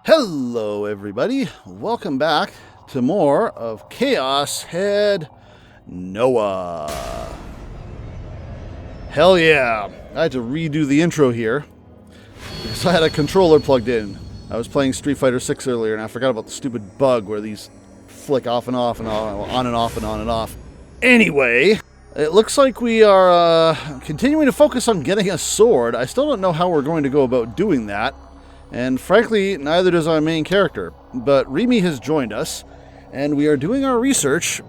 Hello everybody, welcome back to more of Chaos Head Noah. Hell yeah, I had to redo the intro here because I had a controller plugged in. I was playing Street Fighter 6 earlier and I forgot about the stupid bug where these flick off and off and on and off and on and off. Anyway, it looks like we are continuing to focus on getting a sword. I still don't know how we're going to go about doing that. And frankly, neither does our main character. But Remy has joined us, and we are doing our research,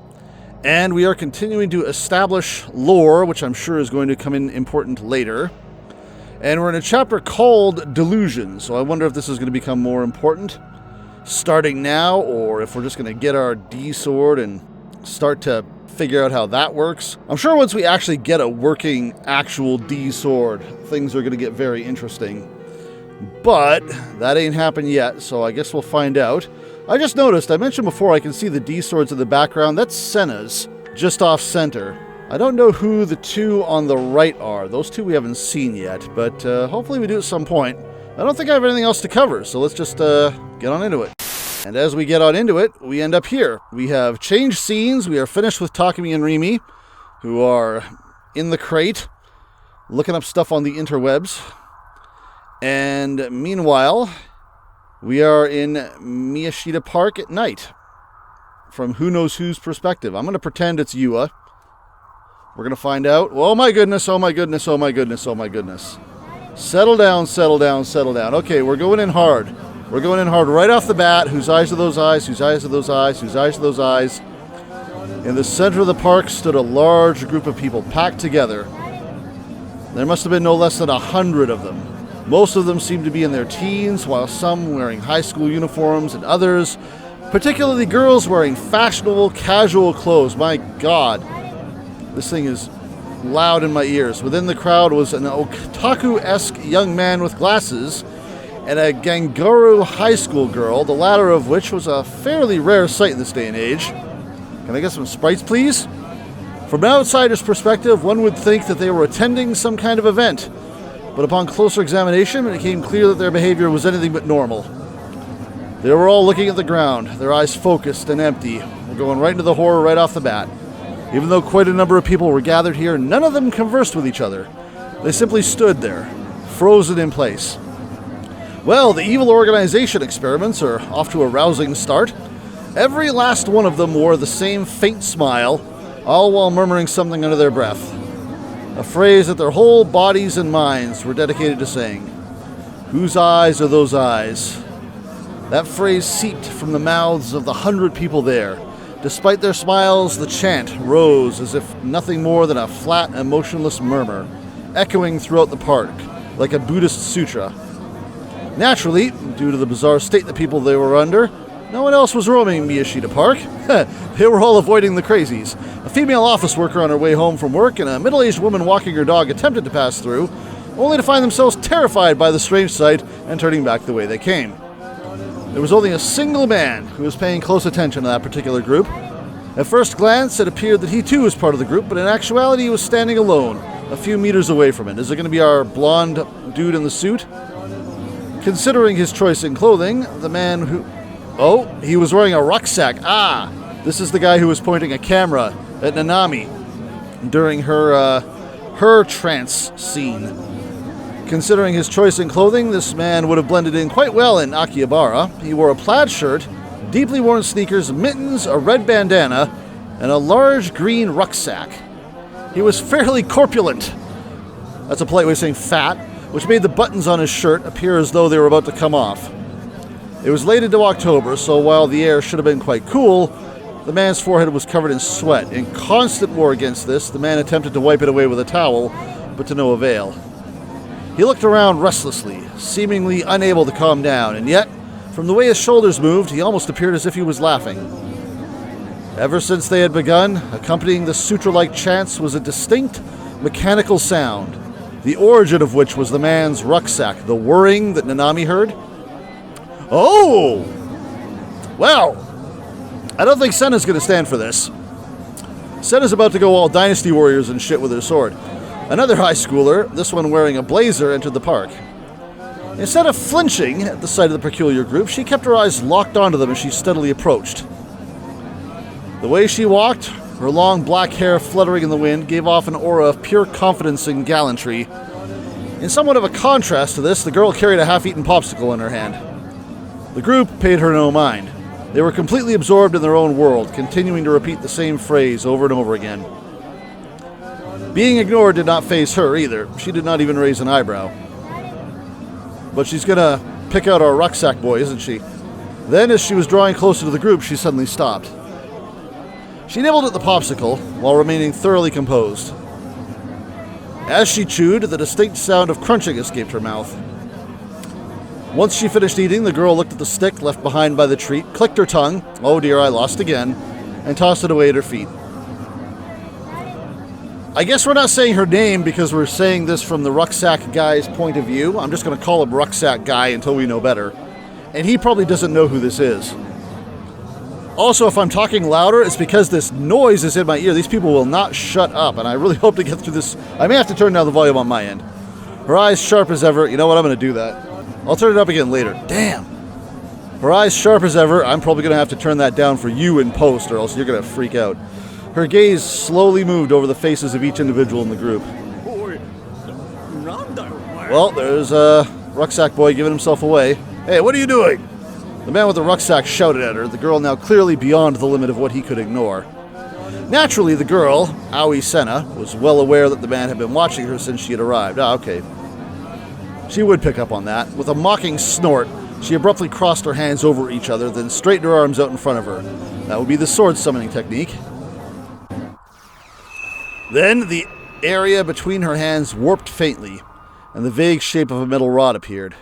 and we are continuing to establish lore, which I'm sure is going to come in important later. And we're in a chapter called Delusion, so I wonder if this is going to become more important starting now, or if we're just going to get our D sword and start to figure out how that works. I'm sure once we actually get a working actual D sword, things are going to get very interesting. But that ain't happened yet, so I guess we'll find out. I just noticed, I mentioned before I can see the D swords in the background. That's Senna's, just off center. I don't know who the two on the right are. Those two we haven't seen yet, but hopefully we do at some point. I don't think I have anything else to cover, so let's just get on into it. And as we get on into it, we end up here. We have changed scenes. We are finished with Takumi and Remy, who are in the crate, looking up stuff on the interwebs. And meanwhile, we are in Miyashita Park at night, from who knows whose perspective. I'm going to pretend it's Yua. We're going to find out. Oh my goodness, oh my goodness, oh my goodness, oh my goodness. Settle down, settle down, settle down. Okay, we're going in hard. We're going in hard right off the bat. Whose eyes are those eyes? Whose eyes are those eyes? Whose eyes are those eyes? In the center of the park stood a large group of people packed together. There must have been no less than 100 of them. Most of them seemed to be in their teens, while some wearing high school uniforms and others, particularly girls wearing fashionable, casual clothes. My God, this thing is loud in my ears. Within the crowd was an otaku-esque young man with glasses and a Ganguru high school girl, the latter of which was a fairly rare sight in this day and age. Can I get some sprites, please? From an outsider's perspective, one would think that they were attending some kind of event. But upon closer examination, it became clear that their behavior was anything but normal. They were all looking at the ground, their eyes focused and empty. We're going right into the horror right off the bat. Even though quite a number of people were gathered here, none of them conversed with each other. They simply stood there, frozen in place. Well, the evil organization experiments are off to a rousing start. Every last one of them wore the same faint smile, all while murmuring something under their breath. A phrase that their whole bodies and minds were dedicated to saying. Whose eyes are those eyes? That phrase seeped from the mouths of the 100 people there. Despite their smiles, the chant rose as if nothing more than a flat, emotionless murmur, echoing throughout the park, like a Buddhist sutra. Naturally, due to the bizarre state the people they were under, no one else was roaming Miyashita Park. They were all avoiding the crazies. A female office worker on her way home from work and a middle-aged woman walking her dog attempted to pass through, only to find themselves terrified by the strange sight and turning back the way they came. There was only a single man who was paying close attention to that particular group. At first glance, it appeared that he too was part of the group, but in actuality he was standing alone, a few meters away from it. Is it going to be our blonde dude in the suit? Considering his choice in clothing, the man who... Oh, he was wearing a rucksack. Ah, this is the guy who was pointing a camera at Nanami during her trance scene. Considering his choice in clothing, this man would have blended in quite well in Akihabara. He wore a plaid shirt, deeply worn sneakers, mittens, a red bandana, and a large green rucksack. He was fairly corpulent. That's a polite way of saying fat, which made the buttons on his shirt appear as though they were about to come off. It was late into October, so while the air should have been quite cool, the man's forehead was covered in sweat. In constant war against this, the man attempted to wipe it away with a towel, but to no avail. He looked around restlessly, seemingly unable to calm down, and yet, from the way his shoulders moved, he almost appeared as if he was laughing. Ever since they had begun, accompanying the sutra-like chants was a distinct, mechanical sound, the origin of which was the man's rucksack, the whirring that Nanami heard. Oh! Well, I don't think Senna's going to stand for this. Senna's about to go all Dynasty Warriors and shit with her sword. Another high schooler, this one wearing a blazer, entered the park. Instead of flinching at the sight of the peculiar group, she kept her eyes locked onto them as she steadily approached. The way she walked, her long black hair fluttering in the wind, gave off an aura of pure confidence and gallantry. In somewhat of a contrast to this, the girl carried a half-eaten popsicle in her hand. The group paid her no mind. They were completely absorbed in their own world, continuing to repeat the same phrase over and over again. Being ignored did not faze her either. She did not even raise an eyebrow. But she's gonna pick out our rucksack boy, isn't she? Then, as she was drawing closer to the group, she suddenly stopped. She nibbled at the popsicle while remaining thoroughly composed. As she chewed, the distinct sound of crunching escaped her mouth. Once she finished eating, the girl looked at the stick left behind by the treat, clicked her tongue, oh dear, I lost again, and tossed it away at her feet. I guess we're not saying her name because we're saying this from the rucksack guy's point of view. I'm just going to call him rucksack guy until we know better. And he probably doesn't know who this is. Also, if I'm talking louder, it's because this noise is in my ear. These people will not shut up, and I really hope to get through this. I may have to turn down the volume on my end. Her eyes sharp as ever. You know what? I'm going to do that. I'll turn it up again later. Damn. Her eyes sharp as ever. I'm probably going to have to turn that down for you in post, or else you're going to freak out. Her gaze slowly moved over the faces of each individual in the group. Well, there's rucksack boy giving himself away. Hey, what are you doing? The man with the rucksack shouted at her, the girl now clearly beyond the limit of what he could ignore. Naturally, the girl, Aoi Senna, was well aware that the man had been watching her since she had arrived. Okay. She would pick up on that. With a mocking snort, she abruptly crossed her hands over each other, then straightened her arms out in front of her. That would be the sword summoning technique. Then the area between her hands warped faintly, and the vague shape of a metal rod appeared.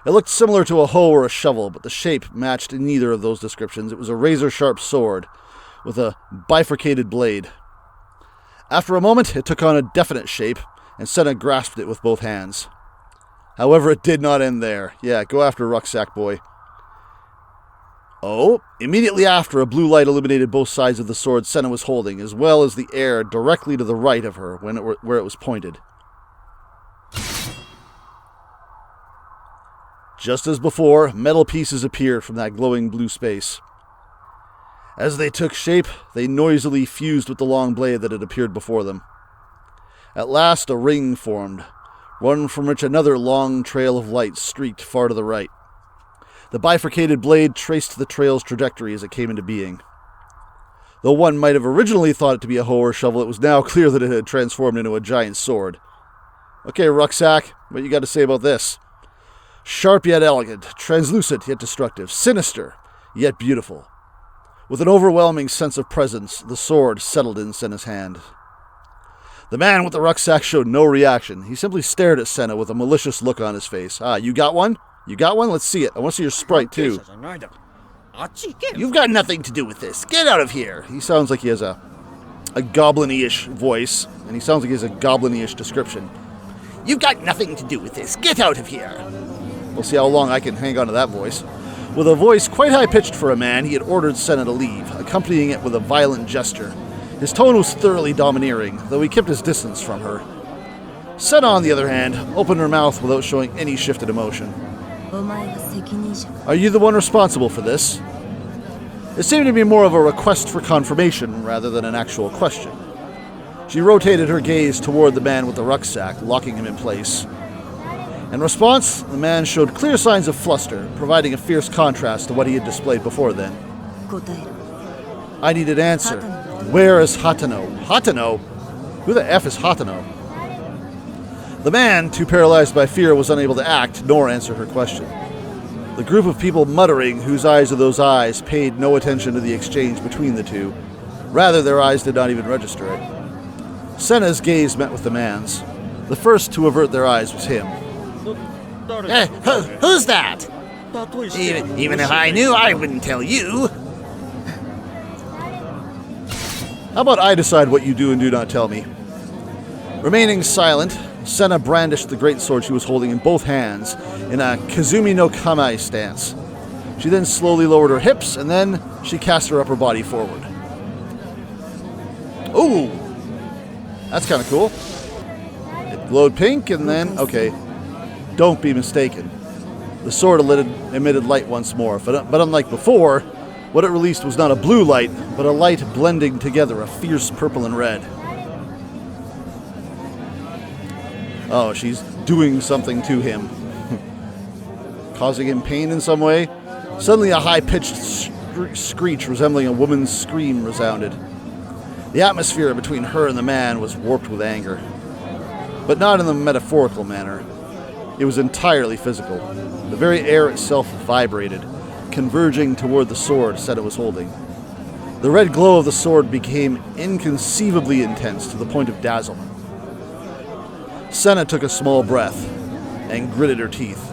It looked similar to a hoe or a shovel, but the shape matched in neither of those descriptions. It was a razor-sharp sword, with a bifurcated blade. After a moment, it took on a definite shape, and Senna grasped it with both hands. However, it did not end there. Yeah, go after Rucksack Boy. Oh, immediately after, a blue light illuminated both sides of the sword Senna was holding, as well as the air directly to the right of her where it was pointed. Just as before, metal pieces appeared from that glowing blue space. As they took shape, they noisily fused with the long blade that had appeared before them. At last, a ring formed, one from which another long trail of light streaked far to the right. The bifurcated blade traced the trail's trajectory as it came into being. Though one might have originally thought it to be a hoe or shovel, it was now clear that it had transformed into a giant sword. Okay, Rucksack, what you got to say about this? Sharp yet elegant, translucent yet destructive, sinister yet beautiful. With an overwhelming sense of presence, the sword settled in Senna's hand. The man with the rucksack showed no reaction. He simply stared at Senna with a malicious look on his face. Ah, you got one? You got one? Let's see it. I want to see your sprite, too. You've got nothing to do with this. Get out of here. He sounds like he has a goblin-ish voice, and he sounds like he has a goblin-ish description. You've got nothing to do with this. Get out of here. We'll see how long I can hang on to that voice. With a voice quite high-pitched for a man, he had ordered Senna to leave, accompanying it with a violent gesture. His tone was thoroughly domineering, though he kept his distance from her. Senna, on the other hand, opened her mouth without showing any shift in emotion. Are you the one responsible for this? It seemed to be more of a request for confirmation rather than an actual question. She rotated her gaze toward the man with the rucksack, locking him in place. In response, the man showed clear signs of fluster, providing a fierce contrast to what he had displayed before then. I need an answer. Where is Hatano? Hatano? Who the F is Hatano? The man, too paralyzed by fear, was unable to act nor answer her question. The group of people muttering, whose eyes are those eyes, paid no attention to the exchange between the two. Rather, their eyes did not even register it. Senna's gaze met with the man's. The first to avert their eyes was him. Who's that? Even if I knew, I wouldn't tell you. How about I decide what you do and do not tell me? Remaining silent, Senna brandished the great sword she was holding in both hands in a Kazumi no Kamae stance. She then slowly lowered her hips, and then she cast her upper body forward. Ooh! That's kind of cool. It glowed pink, and then... Okay. Don't be mistaken. The sword emitted light once more, but unlike before, what it released was not a blue light, but a light blending together, a fierce purple and red. Oh, she's doing something to him. Causing him pain in some way? Suddenly a high-pitched screech resembling a woman's scream resounded. The atmosphere between her and the man was warped with anger. But not in the metaphorical manner. It was entirely physical. The very air itself vibrated, converging toward the sword Senna was holding. The red glow of the sword became inconceivably intense to the point of dazzle. Senna took a small breath and gritted her teeth.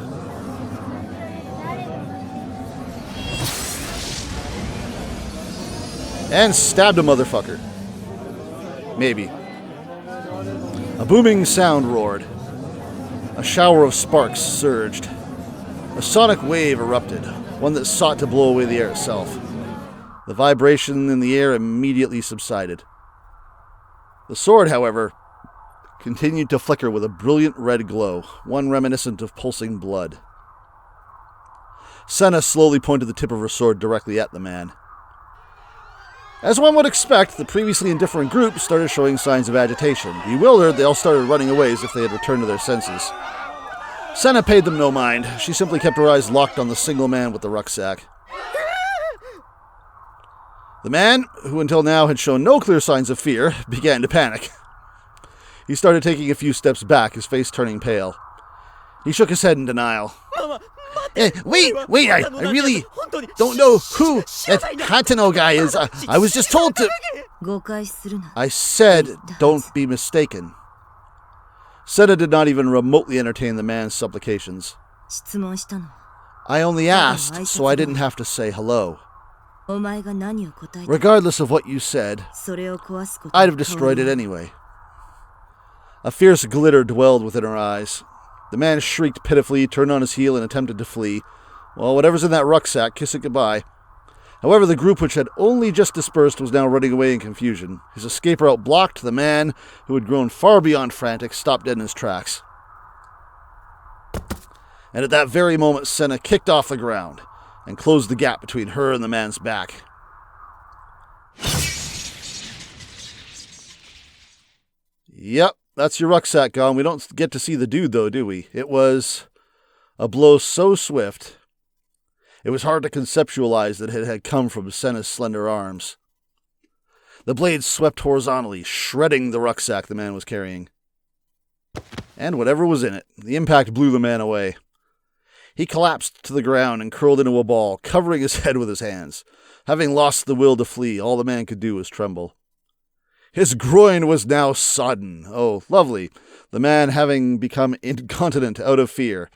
And stabbed a motherfucker. Maybe. A booming sound roared. A shower of sparks surged. A sonic wave erupted, one that sought to blow away the air itself. The vibration in the air immediately subsided. The sword, however, continued to flicker with a brilliant red glow, one reminiscent of pulsing blood. Senna slowly pointed the tip of her sword directly at the man. As one would expect, the previously indifferent group started showing signs of agitation. Bewildered, they all started running away as if they had returned to their senses. Senna paid them no mind. She simply kept her eyes locked on the single man with the rucksack. The man, who until now had shown no clear signs of fear, began to panic. He started taking a few steps back, his face turning pale. He shook his head in denial. Wait, I really don't know who that Hatano guy is. I was just told to... I said, don't be mistaken. Senna did not even remotely entertain the man's supplications. I only asked, so I didn't have to say hello. Regardless of what you said, I'd have destroyed it anyway. A fierce glitter dwelled within her eyes. The man shrieked pitifully, turned on his heel, and attempted to flee. Well, whatever's in that rucksack, kiss it goodbye. However, the group which had only just dispersed was now running away in confusion. His escape route blocked. The man, who had grown far beyond frantic, stopped dead in his tracks. And at that very moment, Senna kicked off the ground and closed the gap between her and the man's back. Yep, that's your rucksack gone. We don't get to see the dude, though, do we? It was a blow so swift, it was hard to conceptualize that it had come from Senna's slender arms. The blade swept horizontally, shredding the rucksack the man was carrying. And whatever was in it, the impact blew the man away. He collapsed to the ground and curled into a ball, covering his head with his hands. Having lost the will to flee, all the man could do was tremble. His groin was now sodden. Oh, lovely. The man having become incontinent out of fear.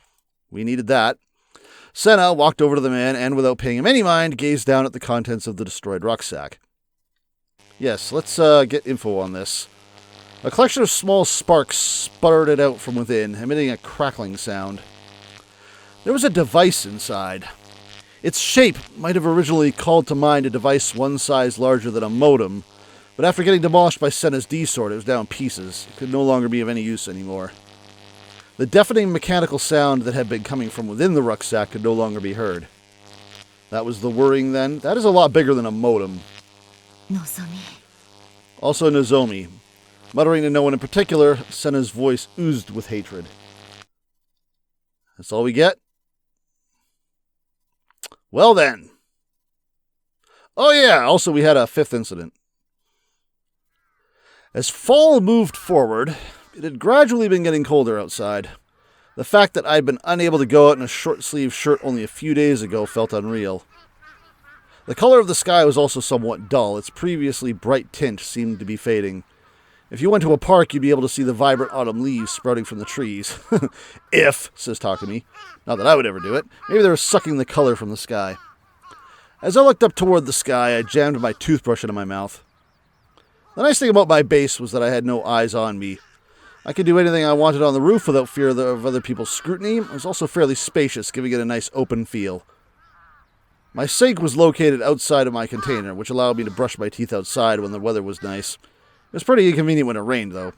We needed that. Senna walked over to the man and, without paying him any mind, gazed down at the contents of the destroyed rucksack. Yes, let's get info on this. A collection of small sparks sputtered out from within, emitting a crackling sound. There was a device inside. Its shape might have originally called to mind a device one size larger than a modem, but after getting demolished by Senna's D-sword, it was now in pieces. It could no longer be of any use anymore. The deafening mechanical sound that had been coming from within the rucksack could no longer be heard. That was the worrying then. That is a lot bigger than a modem. Also Nozomi. Muttering to no one in particular, Senna's voice oozed with hatred. That's all we get? Well then. Oh yeah, also we had a fifth incident. As fall moved forward, it had gradually been getting colder outside. The fact that I'd been unable to go out in a short-sleeved shirt only a few days ago felt unreal. The color of the sky was also somewhat dull. Its previously bright tint seemed to be fading. If you went to a park, you'd be able to see the vibrant autumn leaves sprouting from the trees. If, says Takumi. Not that I would ever do it. Maybe they were sucking the color from the sky. As I looked up toward the sky, I jammed my toothbrush into my mouth. The nice thing about my base was that I had no eyes on me. I could do anything I wanted on the roof without fear of other people's scrutiny. It was also fairly spacious, giving it a nice open feel. My sink was located outside of my container, which allowed me to brush my teeth outside when the weather was nice. It was pretty inconvenient when it rained, though.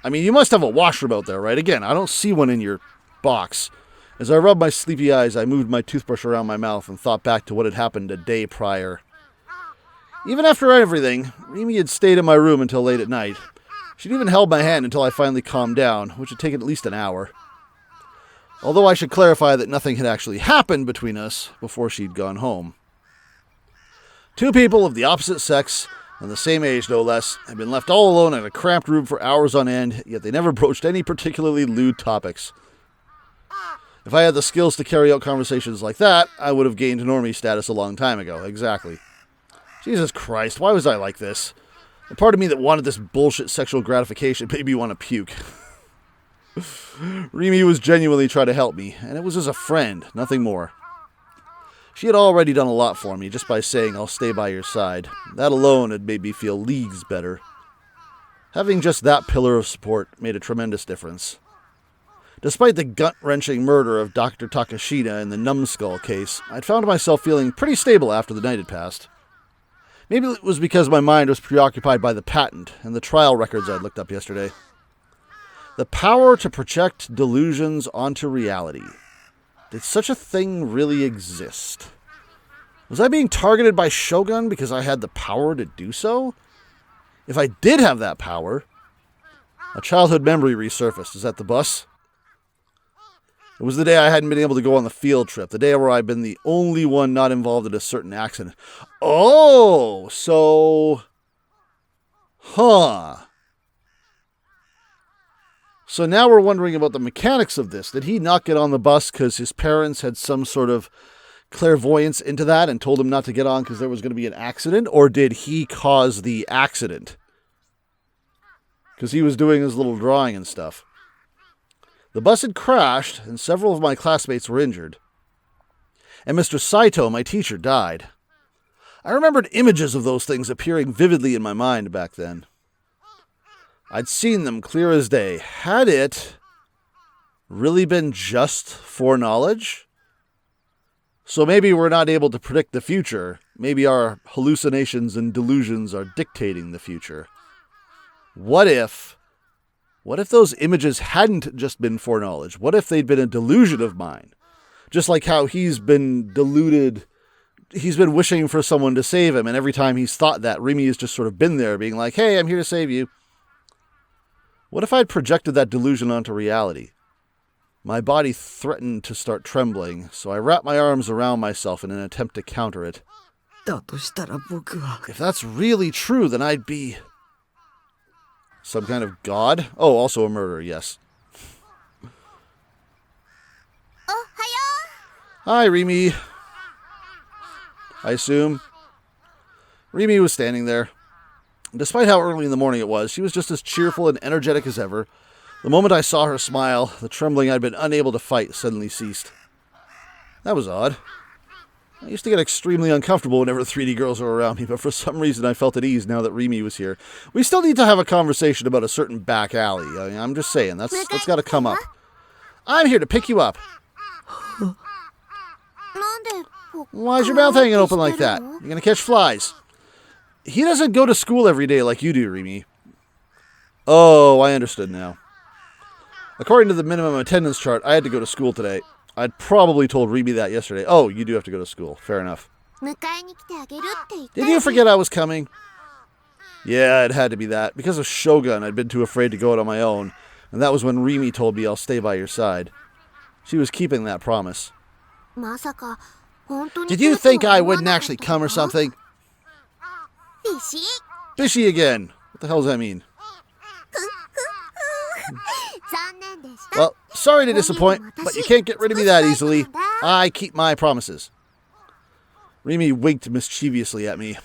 I mean, you must have a washroom out there, right? Again, I don't see one in your box. As I rubbed my sleepy eyes, I moved my toothbrush around my mouth and thought back to what had happened a day prior. Even after everything, Rimi had stayed in my room until late at night. She'd even held my hand until I finally calmed down, which had taken at least an hour. Although I should clarify that nothing had actually happened between us before she'd gone home. Two people of the opposite sex, and the same age no less, had been left all alone in a cramped room for hours on end, yet they never broached any particularly lewd topics. If I had the skills to carry out conversations like that, I would have gained normie status a long time ago. Exactly. Jesus Christ, why was I like this? The part of me that wanted this bullshit sexual gratification made me want to puke. Rimi was genuinely trying to help me, and it was as a friend, nothing more. She had already done a lot for me just by saying I'll stay by your side. That alone had made me feel leagues better. Having just that pillar of support made a tremendous difference. Despite the gut-wrenching murder of Dr. Takashita in the numbskull case, I'd found myself feeling pretty stable after the night had passed. Maybe it was because my mind was preoccupied by the patent and the trial records I'd looked up yesterday. The power to project delusions onto reality. Did such a thing really exist? Was I being targeted by Shogun because I had the power to do so? If I did have that power... A childhood memory resurfaced. Is that the bus? It was the day I hadn't been able to go on the field trip. The day where I'd been the only one not involved in a certain accident. Oh! So... Huh... So now we're wondering about the mechanics of this. Did he not get on the bus because his parents had some sort of clairvoyance into that and told him not to get on because there was going to be an accident? Or did he cause the accident? Because he was doing his little drawing and stuff. The bus had crashed and several of my classmates were injured. And Mr. Saito, my teacher, died. I remembered images of those things appearing vividly in my mind back then. I'd seen them clear as day. Had it really been just foreknowledge? So maybe we're not able to predict the future. Maybe our hallucinations and delusions are dictating the future. What if those images hadn't just been foreknowledge? What if they'd been a delusion of mine? Just like how he's been deluded. He's been wishing for someone to save him, and every time he's thought that, Rimi has just sort of been there, being like, hey, I'm here to save you. What if I'd projected that delusion onto reality? My body threatened to start trembling, so I wrapped my arms around myself in an attempt to counter it. If that's really true, then I'd be... some kind of god? Oh, also a murderer, yes. Hi, Rimi. I assume. Rimi was standing there. Despite how early in the morning it was, she was just as cheerful and energetic as ever. The moment I saw her smile, the trembling I'd been unable to fight suddenly ceased. That was odd. I used to get extremely uncomfortable whenever 3D girls were around me, but for some reason I felt at ease now that Rimi was here. We still need to have a conversation about a certain back alley. I'm just saying, that's got to come up. I'm here to pick you up. Why is your mouth hanging open like that? You're going to catch flies. He doesn't go to school every day like you do, Rimi. Oh, I understood now. According to the minimum attendance chart, I had to go to school today. I'd probably told Rimi that yesterday. Oh, you do have to go to school. Fair enough. Did you forget I was coming? Yeah, it had to be that. Because of Shogun, I'd been too afraid to go out on my own. And that was when Rimi told me I'll stay by your side. She was keeping that promise. Did you think I wouldn't actually come or something? Fishy again. What the hell does that mean? Well, sorry to disappoint, but you can't get rid of me that easily. I keep my promises. Rimi winked mischievously at me.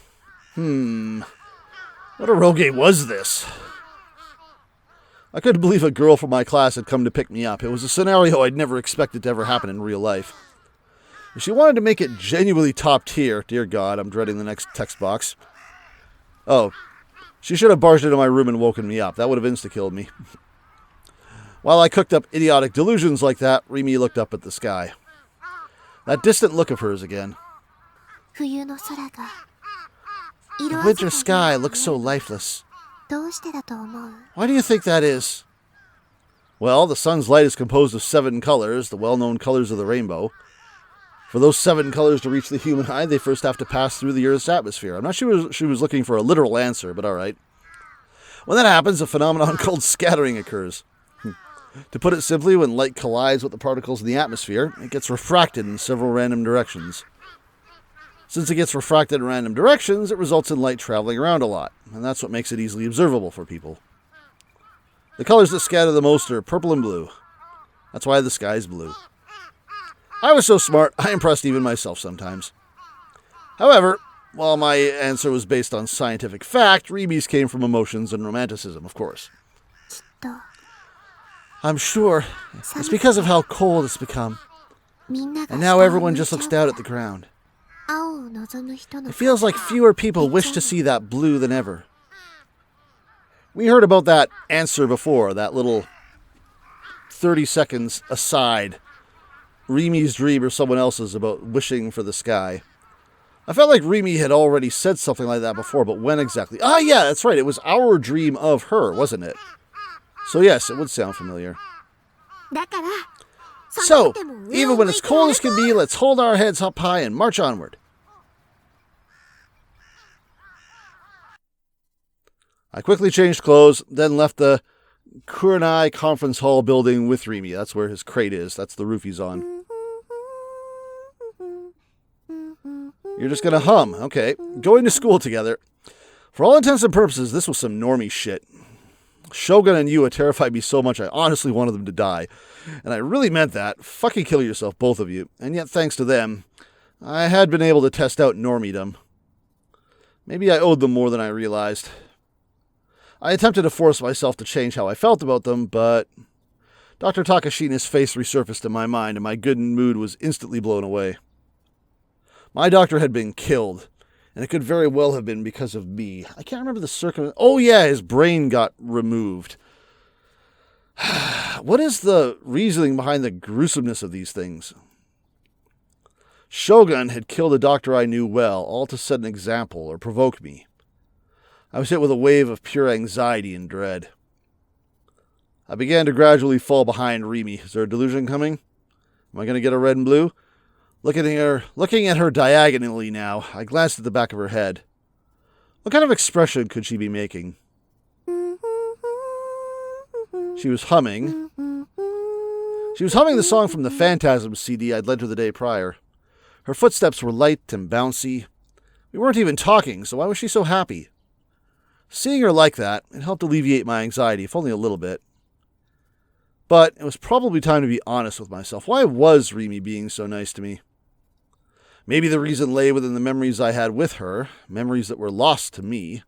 What eroge was this? I couldn't believe a girl from my class had come to pick me up. It was a scenario I'd never expected to ever happen in real life. If she wanted to make it genuinely top tier, dear God, I'm dreading the next text box. Oh, she should have barged into my room and woken me up. That would have insta-killed me. While I cooked up idiotic delusions like that, Rimi looked up at the sky. That distant look of hers again. The winter sky looks so lifeless. Why do you think that is? Well, the sun's light is composed of 7 colors, the well-known colors of the rainbow. For those 7 colors to reach the human eye, they first have to pass through the Earth's atmosphere. I'm not sure she was looking for a literal answer, but all right. When that happens, a phenomenon called scattering occurs. To put it simply, when light collides with the particles in the atmosphere, it gets refracted in several random directions. Since it gets refracted in random directions, it results in light traveling around a lot, and that's what makes it easily observable for people. The colors that scatter the most are purple and blue. That's why the sky is blue. I was so smart, I impressed even myself sometimes. However, while my answer was based on scientific fact, Rimi's came from emotions and romanticism, of course. I'm sure it's because of how cold it's become. And now everyone just looks down at the ground. It feels like fewer people wish to see that blue than ever. We heard about that answer before, that little 30 seconds aside. Rimi's dream or someone else's about wishing for the sky. I felt like Rimi had already said something like that before, but when exactly? Ah, yeah, that's right. It was our dream of her, wasn't it? So yes, it would sound familiar. So, even when it's cold as can be, let's hold our heads up high and march onward. I quickly changed clothes, then left the Kurenai Conference Hall building with Rimi. That's where his crate is. That's the roof he's on. You're just going to hum. Okay. Going to school together. For all intents and purposes, this was some normie shit. Shogun and Yua terrified me so much I honestly wanted them to die. And I really meant that. Fucking kill yourself, both of you. And yet, thanks to them, I had been able to test out normiedom. Maybe I owed them more than I realized. I attempted to force myself to change how I felt about them, but Dr. Takashina's face resurfaced in my mind, and my good mood was instantly blown away. My doctor had been killed, and it could very well have been because of me. I can't remember the circumstance. Oh yeah, his brain got removed. What is the reasoning behind the gruesomeness of these things? Shogun had killed a doctor I knew well, all to set an example or provoke me. I was hit with a wave of pure anxiety and dread. I began to gradually fall behind Rimi. Is there a delusion coming? Am I going to get a red and blue? Looking at her diagonally now, I glanced at the back of her head. What kind of expression could she be making? She was humming. She was humming the song from the Phantasm CD I'd lent her the day prior. Her footsteps were light and bouncy. We weren't even talking, so why was she so happy? Seeing her like that, it helped alleviate my anxiety, if only a little bit. But it was probably time to be honest with myself. Why was Rimi being so nice to me? Maybe the reason lay within the memories I had with her, memories that were lost to me.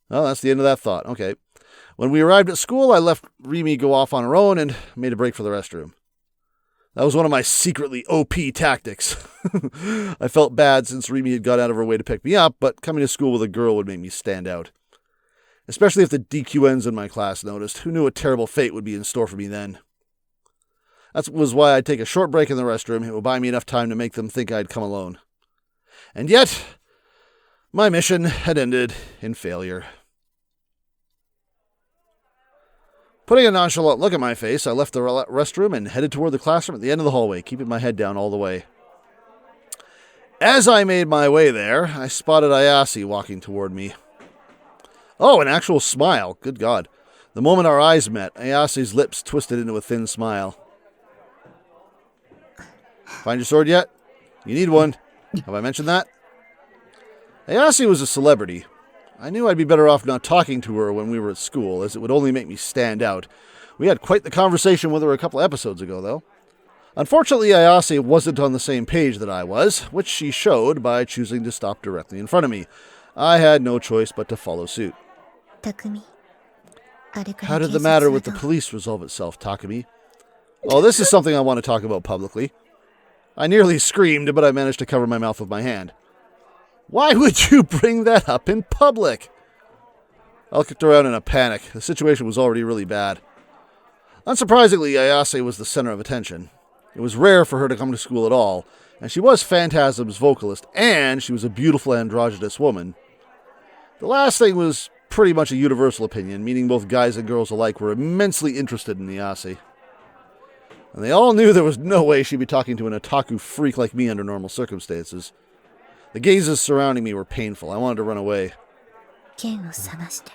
Well, that's the end of that thought. Okay. When we arrived at school, I left Rimi go off on her own and made a break for the restroom. That was one of my secretly OP tactics. I felt bad since Rimi had gone out of her way to pick me up, but coming to school with a girl would make me stand out. Especially if the DQNs in my class noticed. Who knew a terrible fate would be in store for me then? That was why I'd take a short break in the restroom. It would buy me enough time to make them think I'd come alone. And yet, my mission had ended in failure. Putting a nonchalant look at my face, I left the restroom and headed toward the classroom at the end of the hallway, keeping my head down all the way. As I made my way there, I spotted Ayase walking toward me. Oh, an actual smile. Good God. The moment our eyes met, Ayase's lips twisted into a thin smile. Find your sword yet? You need one. Have I mentioned that? Ayase was a celebrity. I knew I'd be better off not talking to her when we were at school, as it would only make me stand out. We had quite the conversation with her a couple episodes ago, though. Unfortunately, Ayase wasn't on the same page that I was, which she showed by choosing to stop directly in front of me. I had no choice but to follow suit. How did the matter with the police resolve itself, Takumi? Well, this is something I want to talk about publicly. I nearly screamed, but I managed to cover my mouth with my hand. Why would you bring that up in public? I looked around in a panic. The situation was already really bad. Unsurprisingly, Ayase was the center of attention. It was rare for her to come to school at all, and she was Phantasm's vocalist, and she was a beautiful androgynous woman. The last thing was pretty much a universal opinion, meaning both guys and girls alike were immensely interested in Miyashita. And they all knew there was no way she'd be talking to an otaku freak like me under normal circumstances. The gazes surrounding me were painful. I wanted to run away.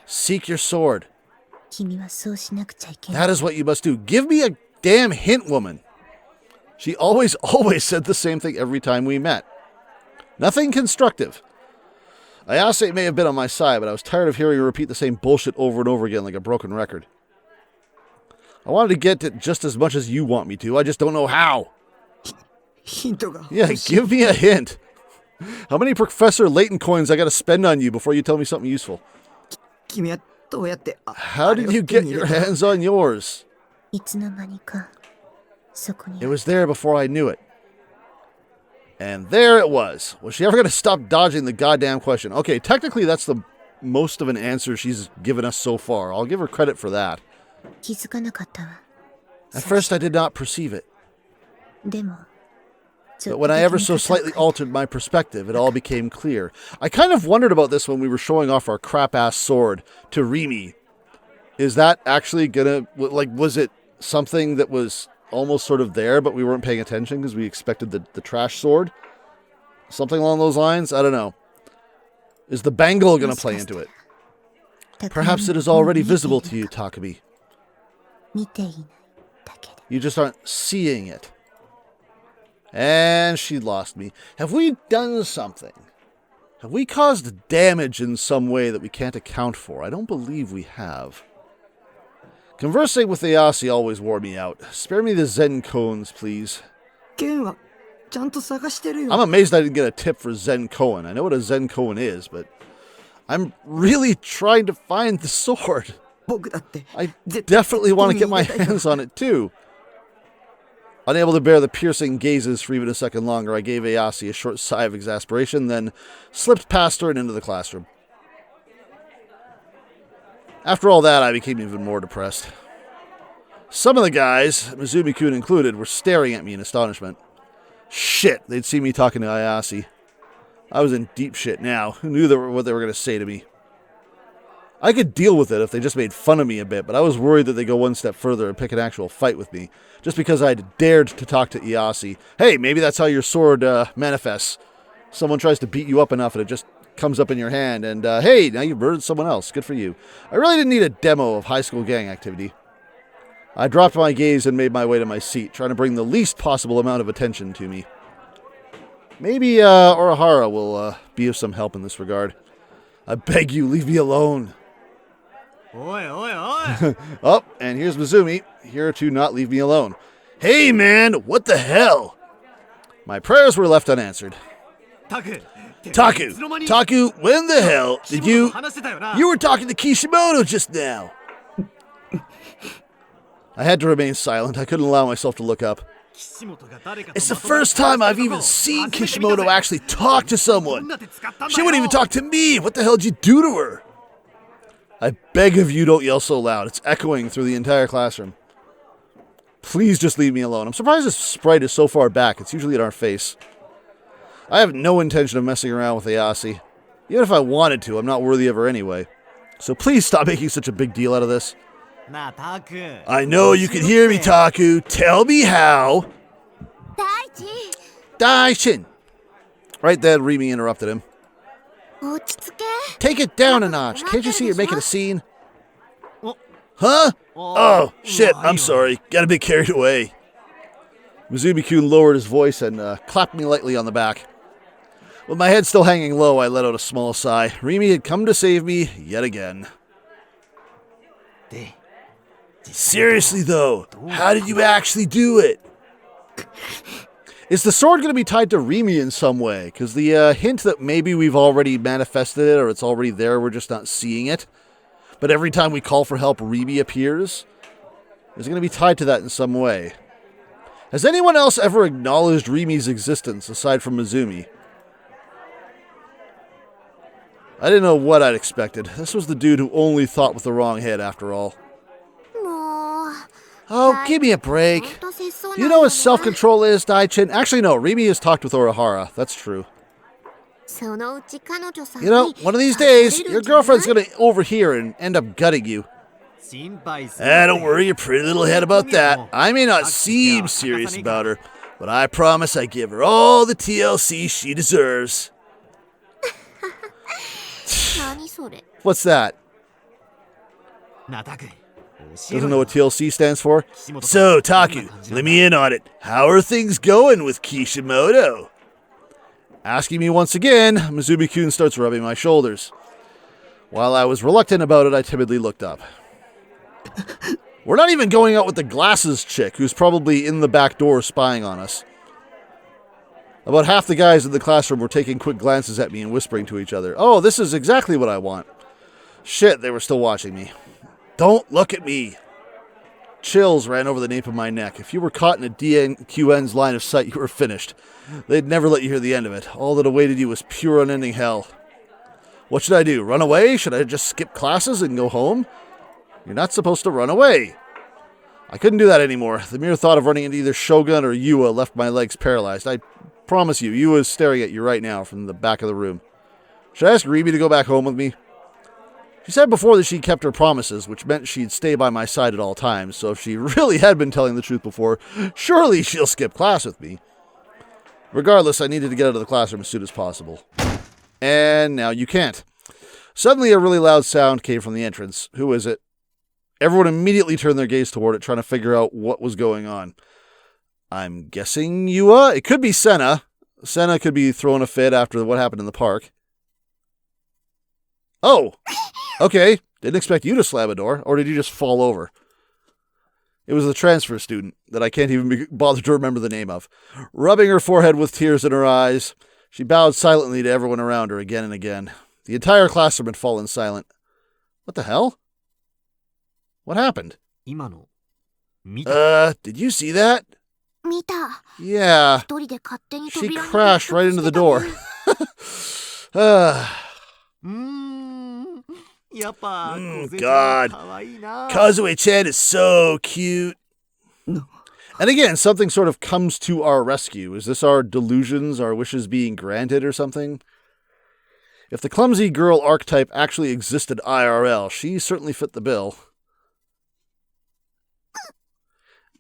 Seek your sword. That is what you must do. Give me a damn hint, woman. She always said the same thing every time we met. Nothing constructive. Ayase may have been on my side, but I was tired of hearing her repeat the same bullshit over and over again like a broken record. I wanted to get it just as much as you want me to. I just don't know how. Yeah, give me a hint. How many Professor Layton coins I gotta spend on you before you tell me something useful? How did you get your hands on yours? It was there before I knew it. And there it was. Was she ever going to stop dodging the goddamn question? Okay, technically that's the most of an answer she's given us so far. I'll give her credit for that. At first I did not perceive it. But when I ever so slightly altered my perspective, it all became clear. I kind of wondered about this when we were showing off our crap-ass sword to Rimi. Is that actually gonna... Like, was it something that was almost sort of there, but we weren't paying attention because we expected the trash sword? Something along those lines? I don't know. Is the bangle going to play into it? Perhaps it is already visible to you, Takumi. You just aren't seeing it. And she lost me. Have we done something? Have we caused damage in some way that we can't account for? I don't believe we have. Conversing with Ayase always wore me out. Spare me the Zen cones, please. I'm amazed I didn't get a tip for Zen koan. I know what a Zen koan is, but I'm really trying to find the sword. I definitely want to get my hands on it, too. Unable to bear the piercing gazes for even a second longer, I gave Ayase a short sigh of exasperation, then slipped past her and into the classroom. After all that, I became even more depressed. Some of the guys, Mizumi-kun included, were staring at me in astonishment. Shit, they'd seen me talking to Ayase. I was in deep shit now. Who knew what they were going to say to me? I could deal with it if they just made fun of me a bit, but I was worried that they'd go one step further and pick an actual fight with me, just because I had dared to talk to Ayase. Hey, maybe that's how your sword manifests. Someone tries to beat you up enough and it just comes up in your hand, and hey, now you've murdered someone else. Good for you. I really didn't need a demo of high school gang activity. I dropped my gaze and made my way to my seat, trying to bring the least possible amount of attention to me. Maybe Orihara will be of some help in this regard. I beg you, leave me alone. Oh, and here's Mizumi, here to not leave me alone. Hey, man, what the hell? My prayers were left unanswered. Taku, when the hell did you... You were talking to Kishimoto just now. I had to remain silent. I couldn't allow myself to look up. It's the first time I've even seen Kishimoto actually talk to someone. She wouldn't even talk to me. What the hell did you do to her? I beg of you, don't yell so loud. It's echoing through the entire classroom. Please just leave me alone. I'm surprised this sprite is so far back. It's usually in our face. I have no intention of messing around with Ayase. Even if I wanted to, I'm not worthy of her anyway. So please stop making such a big deal out of this. I know you can hear me, Taku. Tell me how. Daishin. Right then, Rimi interrupted him. Take it down a notch. Can't you see you're making a scene? Huh? Oh, shit, I'm sorry. Got a bit carried away. Mizumi-kun lowered his voice and clapped me lightly on the back. With my head still hanging low, I let out a small sigh. Rimi had come to save me yet again. Seriously, though, how did you actually do it? Is the sword going to be tied to Rimi in some way? Because the hint that maybe we've already manifested it or it's already there, we're just not seeing it. But every time we call for help, Rimi appears. Is it going to be tied to that in some way? Has anyone else ever acknowledged Rimi's existence aside from Mizumi? I didn't know what I'd expected. This was the dude who only thought with the wrong head after all. Oh, give me a break. You know what self-control is, Daichin? Actually, no. Rimi has talked with Orihara. That's true. You know, one of these days, your girlfriend's gonna overhear and end up gutting you. Don't worry your pretty little head about that. I may not seem serious about her, but I promise I give her all the TLC she deserves. What's that? Doesn't know what TLC stands for? So, Taku, let me in on it. How are things going with Kishimoto? Asking me once again, Mizumi-kun starts rubbing my shoulders. While I was reluctant about it, I timidly looked up. We're not even going out with the glasses chick, who's probably in the back door spying on us. About half the guys in the classroom were taking quick glances at me and whispering to each other. Oh, this is exactly what I want. Shit, they were still watching me. Don't look at me. Chills ran over the nape of my neck. If you were caught in a DNQN's line of sight, you were finished. They'd never let you hear the end of it. All that awaited you was pure unending hell. What should I do? Run away? Should I just skip classes and go home? You're not supposed to run away. I couldn't do that anymore. The mere thought of running into either Shogun or Yua left my legs paralyzed. I promise you, Yua is staring at you right now from the back of the room. Should I ask Ribi to go back home with me? She said before that she kept her promises, which meant she'd stay by my side at all times, so if she really had been telling the truth before, surely she'll skip class with me. Regardless, I needed to get out of the classroom as soon as possible. And now you can't. Suddenly a really loud sound came from the entrance. Who is it? Everyone immediately turned their gaze toward it, trying to figure out what was going on. I'm guessing Yua? It could be Senna. Senna could be throwing a fit after what happened in the park. Oh! Okay, didn't expect you to slam a door, or did you just fall over? It was the transfer student that I can't even be bothered to remember the name of. Rubbing her forehead with tears in her eyes, she bowed silently to everyone around her again and again. The entire classroom had fallen silent. What the hell? What happened? Did you see that? Yeah. She crashed right into the door. God. Kazue-chan is so cute. And again, something sort of comes to our rescue. Is this our delusions, our wishes being granted or something? If the clumsy girl archetype actually existed IRL, she certainly fit the bill.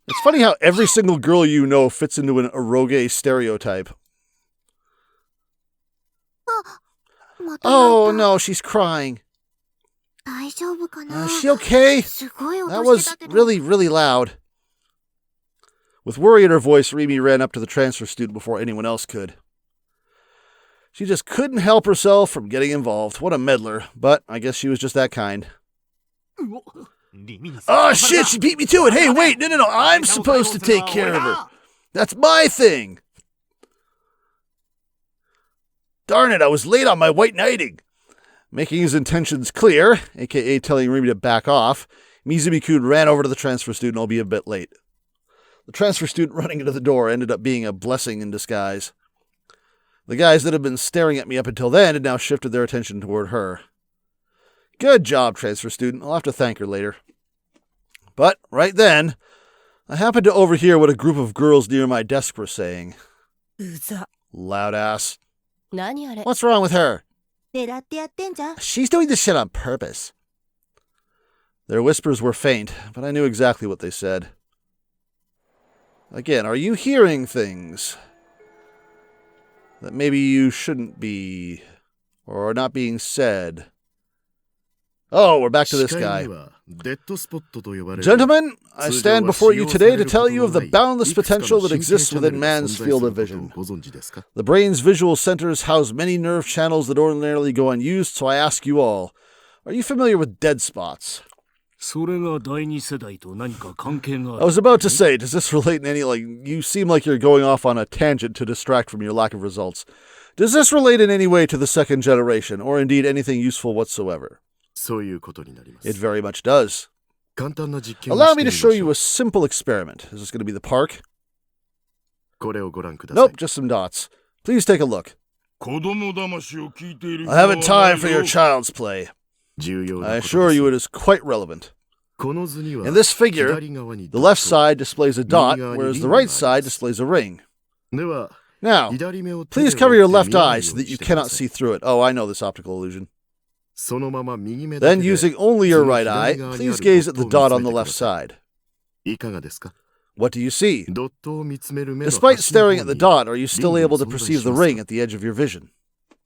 It's funny how every single girl you know fits into an eroge stereotype. Oh no, she's crying. Is she okay? That was really, really loud. With worry in her voice, Rimi ran up to the transfer student before anyone else could. She just couldn't help herself from getting involved. What a meddler, but I guess she was just that kind. Oh shit, she beat me to it. Hey, wait, no, I'm supposed to take care of her. That's my thing. Darn it, I was late on my white knighting. Making his intentions clear, aka telling Rimi to back off, Mizumi-kun ran over to the transfer student, albeit a bit late. The transfer student running into the door ended up being a blessing in disguise. The guys that had been staring at me up until then had now shifted their attention toward her. Good job, transfer student. I'll have to thank her later. But right then, I happened to overhear what a group of girls near my desk were saying. Loud ass. What's wrong with her? She's doing this shit on purpose. Their whispers were faint, but I knew exactly what they said. Again, are you hearing things that maybe you shouldn't be, or are not being said? Oh, we're back to this guy. Gentlemen, I stand before you today to tell you of the boundless potential that exists within man's field of vision. The brain's visual centers house many nerve channels that ordinarily go unused, so I ask you all, are you familiar with dead spots? I was about to say, does this relate in any, you seem like you're going off on a tangent to distract from your lack of results. Does this relate in any way to the second generation, or indeed anything useful whatsoever? It very much does. Allow me to show you a simple experiment. Is this going to be the park? Nope, just some dots. Please take a look. I haven't time for your child's play. I assure you it is quite relevant. In this figure, the left side displays a dot, whereas the right side displays a ring. Now, please cover your left eye so that you cannot see through it. Oh, I know this optical illusion. Then, using only your right eye, please gaze at the dot on the left side. What do you see? Despite staring at the dot, are you still able to perceive the ring at the edge of your vision?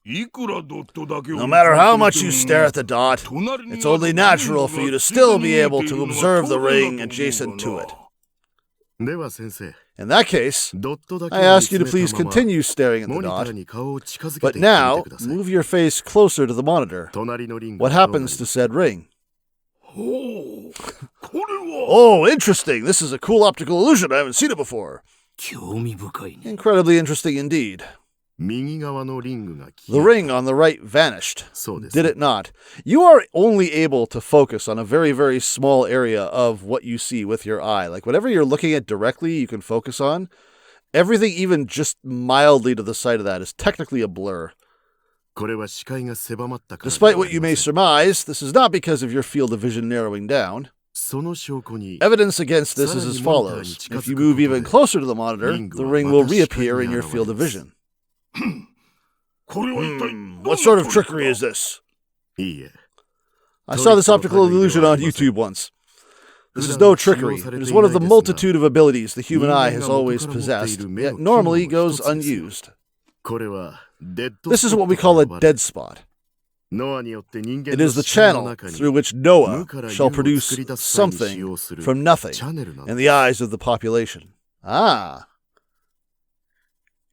No matter how much you stare at the dot, it's only natural for you to still be able to observe the ring adjacent to it. In that case, I ask you to please continue staring at the dot, but now move your face closer to the monitor. What happens to said ring? Oh, interesting. This is a cool optical illusion. I haven't seen it before. Incredibly interesting indeed. The ring on the right vanished. Did it not? You are only able to focus on a very, very small area of what you see with your eye. Like whatever you're looking at directly, you can focus on. Everything even just mildly to the side of that is technically a blur. Despite what you may surmise, this is not because of your field of vision narrowing down. Evidence against this is as follows. If you move even closer to the monitor, the ring will reappear in your field of vision. What sort of trickery is this? I saw this optical illusion on YouTube once. This is no trickery. It is one of the multitude of abilities the human eye has always possessed, yet normally goes unused. This is what we call a dead spot. It is the channel through which Noah shall produce something from nothing in the eyes of the population. Ah.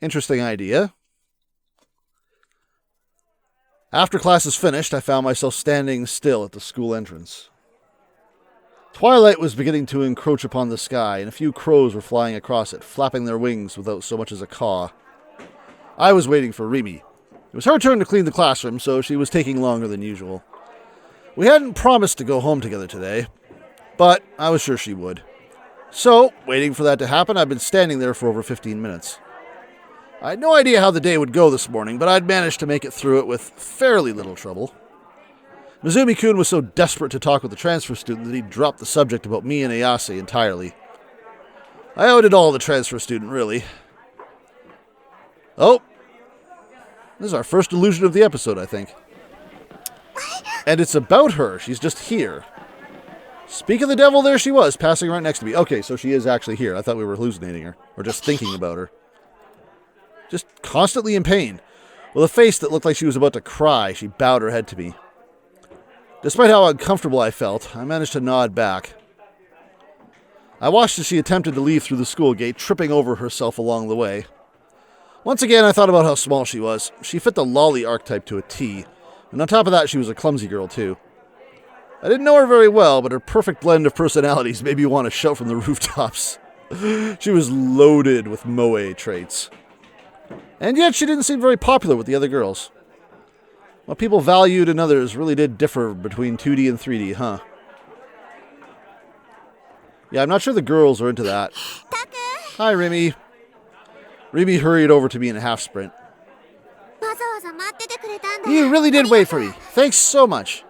Interesting idea. After class is finished, I found myself standing still at the school entrance. Twilight was beginning to encroach upon the sky, and a few crows were flying across it, flapping their wings without so much as a caw. I was waiting for Rimi. It was her turn to clean the classroom, so she was taking longer than usual. We hadn't promised to go home together today, but I was sure she would. So, waiting for that to happen, I'd been standing there for over 15 minutes. I had no idea how the day would go this morning, but I'd managed to make it through it with fairly little trouble. Mizumi-kun was so desperate to talk with the transfer student that he dropped the subject about me and Ayase entirely. I owed it all to the transfer student, really. Oh, this is our first illusion of the episode, I think. And it's about her. She's just here. Speak of the devil, there she was, passing right next to me. Okay, so she is actually here. I thought we were hallucinating her, or just thinking about her. Just constantly in pain. With a face that looked like she was about to cry, she bowed her head to me. Despite how uncomfortable I felt, I managed to nod back. I watched as she attempted to leave through the school gate, tripping over herself along the way. Once again, I thought about how small she was. She fit the lolly archetype to a T, and on top of that, she was a clumsy girl, too. I didn't know her very well, but her perfect blend of personalities made me want to shout from the rooftops. She was loaded with moe traits. And yet, she didn't seem very popular with the other girls. What people valued in others really did differ between 2D and 3D, huh? Yeah, I'm not sure the girls are into that. Hi, Rimi. Rimi hurried over to me in a half sprint. You really did wait for me. Thanks so much.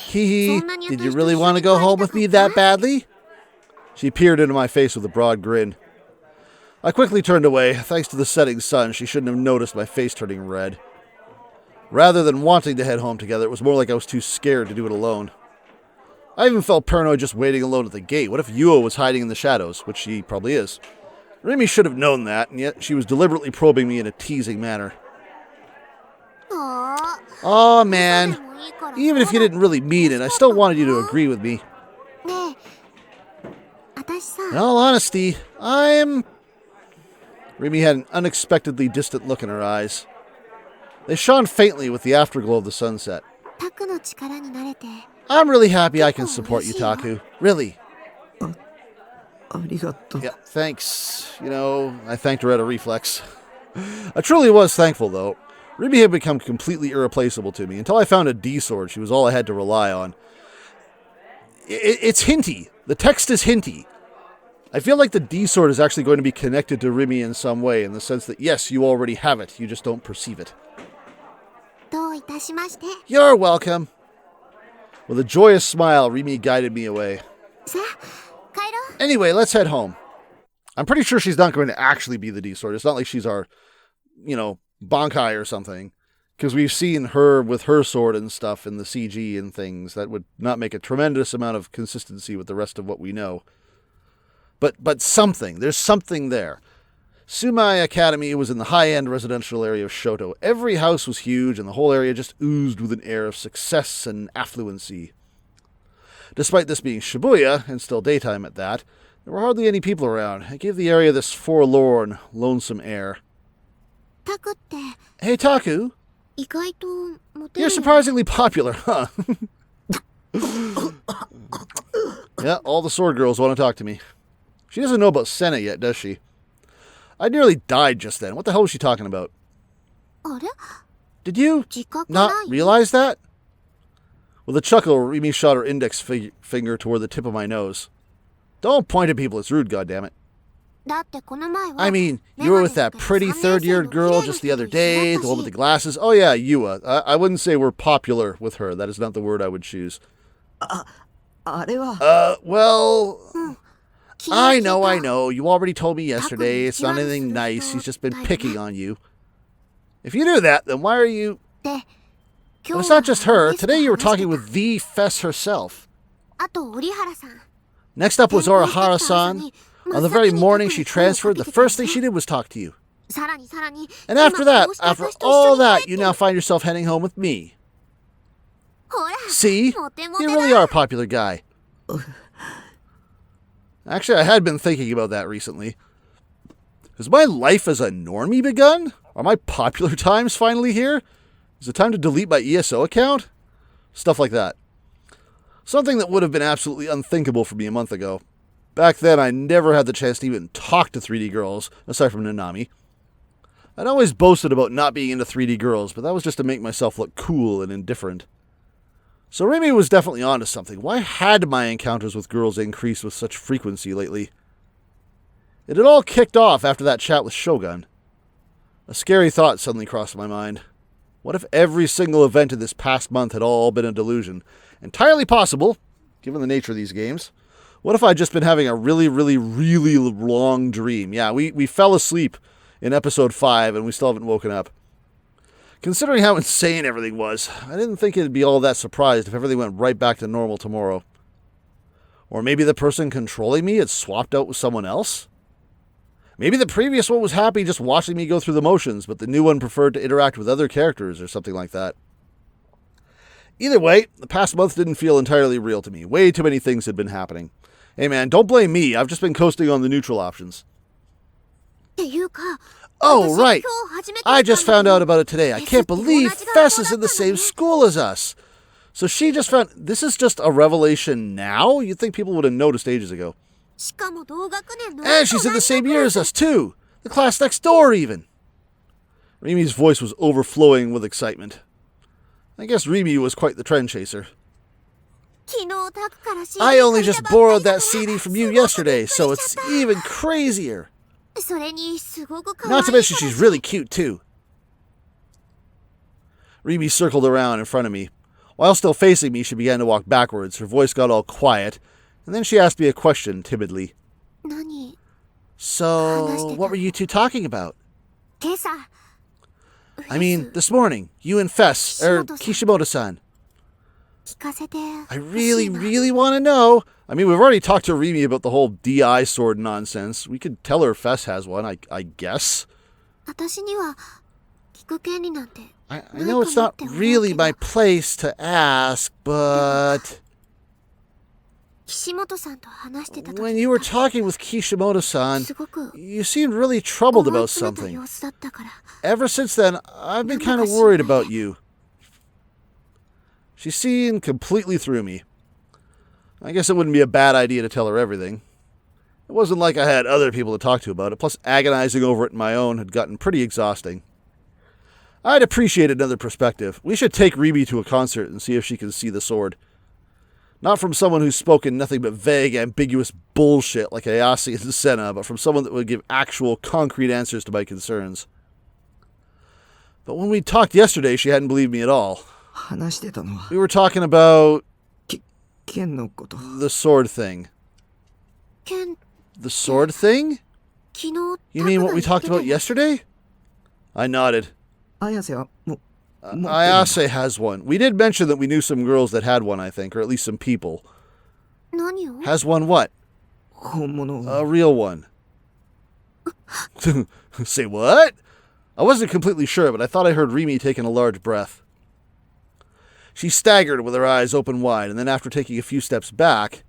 Hee, did you really want to go home with me that badly? She peered into my face with a broad grin. I quickly turned away. Thanks to the setting sun, she shouldn't have noticed my face turning red. Rather than wanting to head home together, it was more like I was too scared to do it alone. I even felt paranoid just waiting alone at the gate. What if Yuo was hiding in the shadows, which she probably is? Rimi should have known that, and yet she was deliberately probing me in a teasing manner. Aw, man. Even if you didn't really mean it, I still wanted you to agree with me. In all honesty, Rimi had an unexpectedly distant look in her eyes. They shone faintly with the afterglow of the sunset. I'm really happy I can support you, Taku. Really. Yeah, thanks. You know, I thanked her at a reflex. I truly was thankful, though. Rimi had become completely irreplaceable to me. Until I found a D-sword, she was all I had to rely on. It's hinty. The text is hinty. I feel like the D-sword is actually going to be connected to Rimi in some way, in the sense that, yes, you already have it, you just don't perceive it. You're welcome. With a joyous smile, Rimi guided me away. Anyway, let's head home. I'm pretty sure she's not going to actually be the D-Sword. It's not like she's our, Bankai or something. Because we've seen her with her sword and stuff in the CG and things. That would not make a tremendous amount of consistency with the rest of what we know. But something. There's something there. Sumai Academy was in the high-end residential area of Shoto. Every house was huge, and the whole area just oozed with an air of success and affluency. Despite this being Shibuya, and still daytime at that, there were hardly any people around. It gave the area this forlorn, lonesome air. Hey, Taku. You're surprisingly popular, huh? Yeah, all the sword girls want to talk to me. She doesn't know about Senna yet, does she? I nearly died just then. What the hell was she talking about? Did you not realize that? With a chuckle, Rimi shot her index finger toward the tip of my nose. Don't point at people, it's rude, goddammit. I mean, you were with that pretty third-year girl just the other day, the one with the glasses. Oh yeah, Yua. I wouldn't say we're popular with her. That is not the word I would choose. Well... I know. You already told me yesterday. It's not anything nice. He's just been picking on you. If you knew that, then why are you... But it's not just her. Today you were talking with the Fess herself. Next up was Orihara-san. On the very morning she transferred, the first thing she did was talk to you. And after that, after all that, you now find yourself heading home with me. See? You really are a popular guy. Actually, I had been thinking about that recently. Has my life as a normie begun? Are my popular times finally here? Is it time to delete my ESO account? Stuff like that. Something that would have been absolutely unthinkable for me a month ago. Back then, I never had the chance to even talk to 3D girls, aside from Nanami. I'd always boasted about not being into 3D girls, but that was just to make myself look cool and indifferent. So Rimi was definitely onto something. Why had my encounters with girls increased with such frequency lately? It had all kicked off after that chat with Shogun. A scary thought suddenly crossed my mind. What if every single event in this past month had all been a delusion? Entirely possible, given the nature of these games. What if I'd just been having a really, really, really long dream? Yeah, we fell asleep in episode 5 and we still haven't woken up. Considering how insane everything was, I didn't think it'd be all that surprised if everything went right back to normal tomorrow. Or maybe the person controlling me had swapped out with someone else? Maybe the previous one was happy just watching me go through the motions, but the new one preferred to interact with other characters or something like that. Either way, the past month didn't feel entirely real to me. Way too many things had been happening. Hey man, don't blame me. I've just been coasting on the neutral options. Oh, right. I just found out about it today. I can't believe Fess is in the same school as us. So she just found... This is just a revelation now? You'd think people would have noticed ages ago. And she's in the same year as us, too. The class next door, even. Rimi's voice was overflowing with excitement. I guess Rimi was quite the trend chaser. I only just borrowed that CD from you yesterday, so it's even crazier. Not to mention she's really cute, too. Rimi circled around in front of me. While still facing me, she began to walk backwards. Her voice got all quiet, and then she asked me a question timidly. So, what were you two talking about? I mean, this morning, you and Fess, Kishimoto-san. I really, really want to know. I mean, we've already talked to Rimi about the whole DI sword nonsense. We could tell her Fess has one, I guess. I know it's not really my place to ask, but... When you were talking with Kishimoto-san, you seemed really troubled about something. Ever since then, I've been kind of worried about you. She seemed completely through me. I guess it wouldn't be a bad idea to tell her everything. It wasn't like I had other people to talk to about it, plus agonizing over it on my own had gotten pretty exhausting. I'd appreciate another perspective. We should take Rimi to a concert and see if she can see the sword. Not from someone who's spoken nothing but vague, ambiguous bullshit like Ayase and Senna, but from someone that would give actual, concrete answers to my concerns. But when we talked yesterday, she hadn't believed me at all. We were talking about... the sword thing. The sword thing? You mean what we talked about yesterday? I nodded. Ayase has one. We did mention that we knew some girls that had one, I think, or at least some people. Has one what? A real one. Say what? I wasn't completely sure, but I thought I heard Rimi taking a large breath. She staggered with her eyes open wide, and then after taking a few steps back...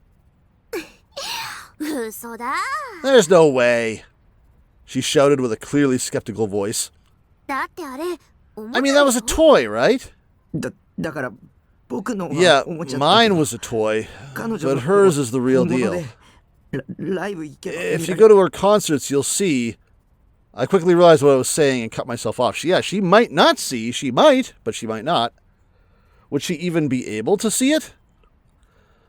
There's no way, she shouted with a clearly skeptical voice. I mean, that was a toy, right? Yeah, mine was a toy, but hers is the real deal. If you go to her concerts, you'll see... I quickly realized what I was saying and cut myself off. She might not see. She might, but she might not. Would she even be able to see it?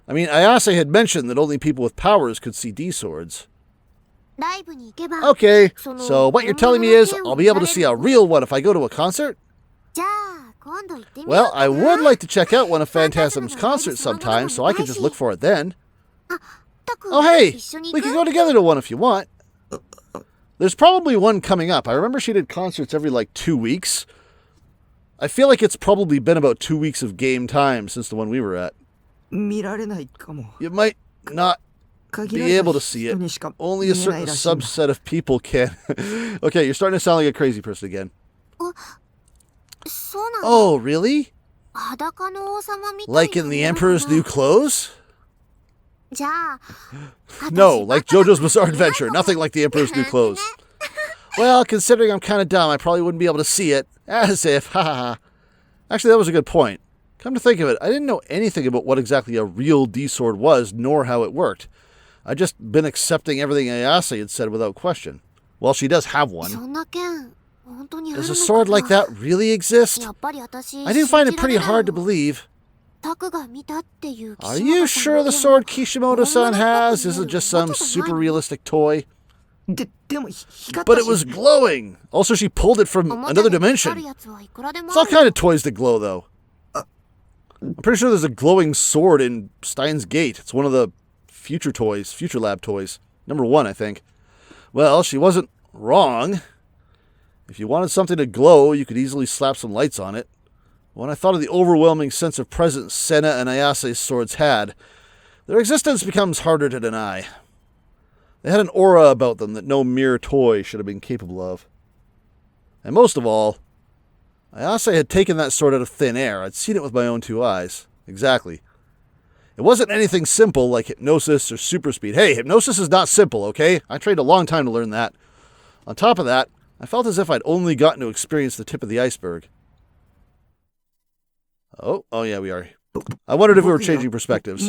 I mean, Ayase had mentioned that only people with powers could see D-swords. Okay, so what you're telling me is I'll be able to see a real one if I go to a concert? Well, I would like to check out one of Phantasm's concerts sometime, so I can just look for it then. Oh, hey, we can go together to one if you want. There's probably one coming up. I remember she did concerts every, 2 weeks. I feel like it's probably been about 2 weeks of game time since the one we were at. You might not be able to see it. Only a certain subset of people can. Okay, you're starting to sound like a crazy person again. Oh, really? Like in the Emperor's New Clothes? No, like JoJo's Bizarre Adventure. Nothing like the Emperor's New Clothes. Well, considering I'm kind of dumb, I probably wouldn't be able to see it. As if, haha. Actually, that was a good point. Come to think of it, I didn't know anything about what exactly a real D-sword was, nor how it worked. I'd just been accepting everything Ayase had said without question. Well, she does have one. Does a sword like that really exist? I do find it pretty hard to believe. Are you sure the sword Kishimoto-san has isn't just some super realistic toy? But it was glowing! Also, she pulled it from another dimension. It's all kind of toys that glow, though. I'm pretty sure there's a glowing sword in Steins Gate. It's one of the future toys, Future Lab toys. Number 1, I think. Well, she wasn't wrong. If you wanted something to glow, you could easily slap some lights on it. When I thought of the overwhelming sense of presence Senna and Ayase's swords had, their existence becomes harder to deny. They had an aura about them that no mere toy should have been capable of. And most of all, Ayase had taken that sword out of thin air. I'd seen it with my own 2 eyes. Exactly. It wasn't anything simple like hypnosis or super speed. Hey, hypnosis is not simple, okay? I trained a long time to learn that. On top of that, I felt as if I'd only gotten to experience the tip of the iceberg. Oh yeah, we are. I wondered if we were changing perspectives.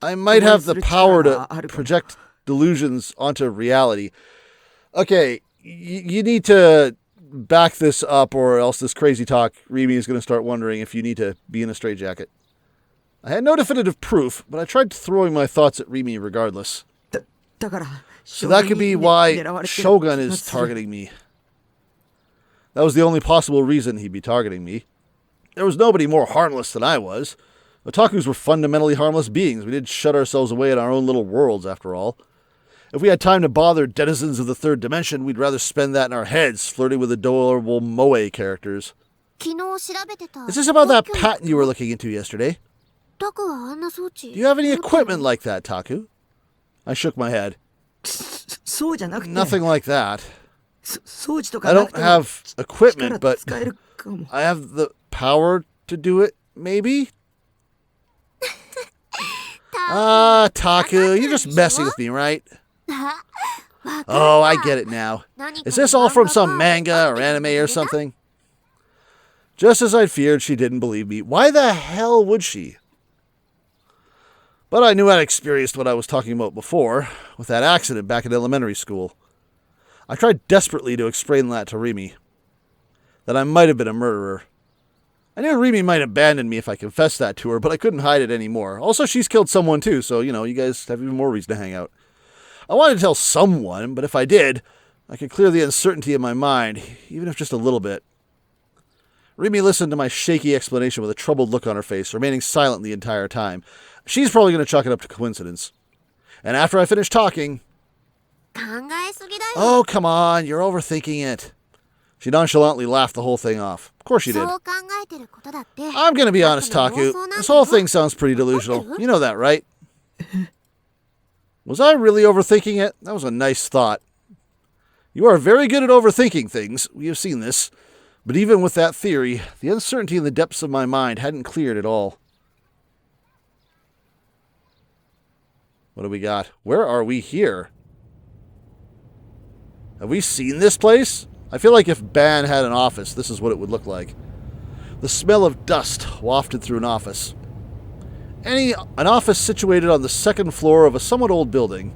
I might have the power to project delusions onto reality. Okay, you need to back this up or else this crazy talk, Rimi is going to start wondering if you need to be in a straitjacket. I had no definitive proof, but I tried throwing my thoughts at Rimi regardless. So that could be why Shogun is targeting me. That was the only possible reason he'd be targeting me. There was nobody more harmless than I was. Otakus were fundamentally harmless beings. We did shut ourselves away in our own little worlds, after all. If we had time to bother denizens of the 3rd dimension, we'd rather spend that in our heads, flirting with adorable moe characters. Is this about that patent you were looking into yesterday? Do you have any equipment like that, Taku? I shook my head. Nothing like that. I don't have equipment, but I have the power to do it, maybe? Taku, you're just messing with me, right? Oh, I get it now. Is this all from some manga or anime or something? Just as I'd feared, she didn't believe me. Why the hell would she? But I knew I'd experienced what I was talking about before, with that accident back in elementary school. I tried desperately to explain that to Rimi, that I might have been a murderer. I knew Rimi might abandon me if I confessed that to her, but I couldn't hide it anymore. Also, she's killed someone too, so, you guys have even more reason to hang out. I wanted to tell someone, but if I did, I could clear the uncertainty in my mind, even if just a little bit. Rimi listened to my shaky explanation with a troubled look on her face, remaining silent the entire time. She's probably going to chalk it up to coincidence. And after I finished talking... Oh, come on, you're overthinking it. She nonchalantly laughed the whole thing off. Of course you did. I'm going to be honest, Taku. This whole thing sounds pretty delusional. You know that, right? Was I really overthinking it? That was a nice thought. You are very good at overthinking things. We have seen this. But even with that theory, the uncertainty in the depths of my mind hadn't cleared at all. What do we got? Where are we here? Have we seen this place? I feel like if Ban had an office, this is what it would look like. The smell of dust wafted through an office. An office situated on the second floor of a somewhat old building.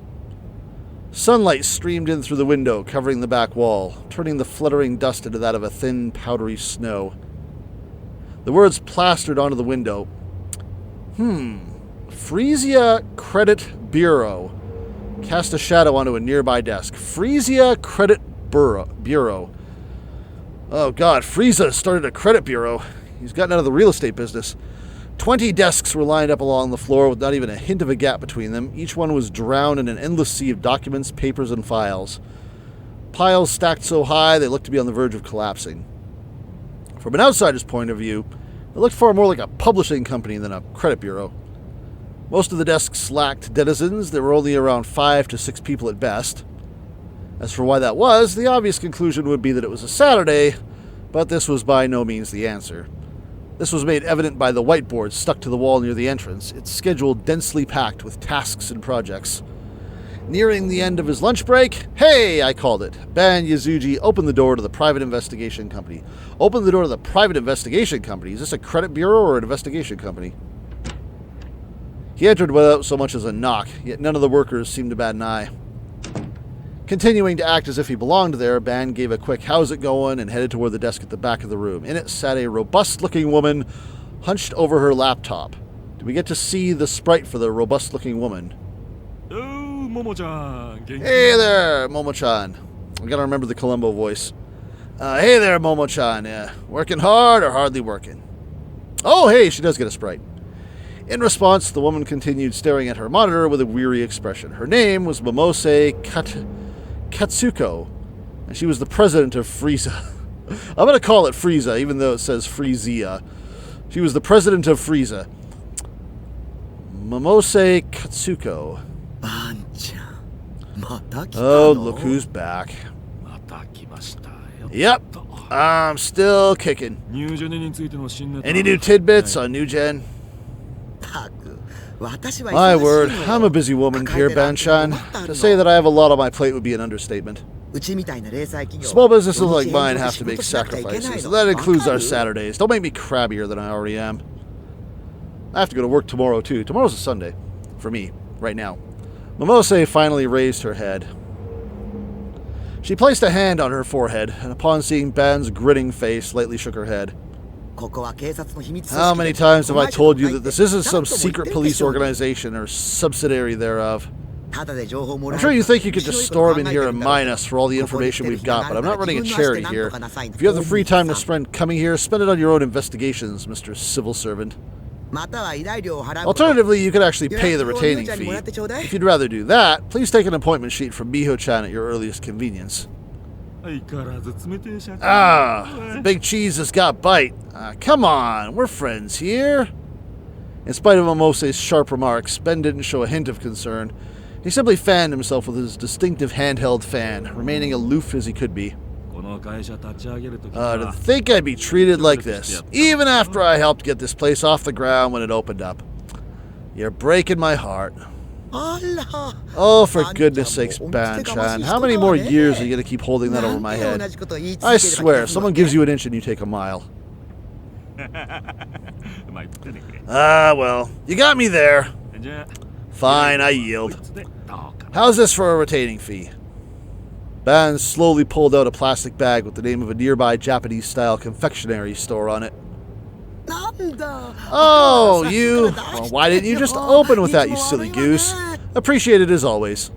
Sunlight streamed in through the window, covering the back wall, turning the fluttering dust into that of a thin, powdery snow. The words plastered onto the window. Frisia Credit Bureau. Cast a shadow onto a nearby desk. Frisia Credit Bureau. Oh god, Frieza started a credit bureau. He's gotten out of the real estate business. 20 desks were lined up along the floor with not even a hint of a gap between them. Each one was drowned in an endless sea of documents, papers, and files. Piles stacked so high they looked to be on the verge of collapsing. From an outsider's point of view, it looked far more like a publishing company than a credit bureau. Most of the desks lacked denizens. There were only around 5 to 6 people at best. As for why that was, the obvious conclusion would be that it was a Saturday, but this was by no means the answer. This was made evident by the whiteboard stuck to the wall near the entrance, its schedule densely packed with tasks and projects. Nearing the end of his lunch break, "Hey!" I called it. Ban Yazuji opened the door to the private investigation company. Open the door to the private investigation company? Is this a credit bureau or an investigation company? He entered without so much as a knock, yet none of the workers seemed to bat an eye. Continuing to act as if he belonged there, Ban gave a quick "how's it going" and headed toward the desk at the back of the room. In it sat a robust-looking woman hunched over her laptop. Did we get to see the sprite for the robust-looking woman? Oh, Momo-chan. Hey there, Momo-chan. I gotta remember the Columbo voice. Hey there, Momo-chan. Working hard or hardly working? Oh, hey, she does get a sprite. In response, the woman continued staring at her monitor with a weary expression. Her name was Momose Katsuko, and she was the president of Frieza. I'm going to call it Frieza, even though it says Freezia. She was the president of Frieza. Momose Katsuko. Oh, look who's back. Yep, I'm still kicking. Any new tidbits on New Gen? My word, I'm a busy woman here, Ban-chan. To say that I have a lot on my plate would be an understatement. Small businesses like mine have to make sacrifices, and that includes our Saturdays. Don't make me crabbier than I already am. I have to go to work tomorrow, too. Tomorrow's a Sunday. For me, right now. Momose finally raised her head. She placed a hand on her forehead, and upon seeing Ban's grinning face, lightly shook her head. How many times have I told you that this isn't some secret police organization or subsidiary thereof? I'm sure you think you could just storm in here and mine us for all the information we've got, but I'm not running a charity here. If you have the free time to spend coming here, spend it on your own investigations, Mr. Civil Servant. Alternatively, you could actually pay the retaining fee. If you'd rather do that, please take an appointment sheet from Miho-chan at your earliest convenience. The big cheese has got bite. Come on, we're friends here. In spite of Momose's sharp remarks, Ben didn't show a hint of concern. He simply fanned himself with his distinctive handheld fan, remaining aloof as he could be. To think I'd be treated like this, even after I helped get this place off the ground when it opened up. You're breaking my heart. Oh, for goodness sakes, Ban-chan. How many more years are you going to keep holding that over my head? I swear, if someone gives you an inch and you take a mile. Well, you got me there. Fine, I yield. How's this for a retaining fee? Ban slowly pulled out a plastic bag with the name of a nearby Japanese-style confectionery store on it. Oh, you... Well, why didn't you just open with that, you silly goose? Appreciate it as always.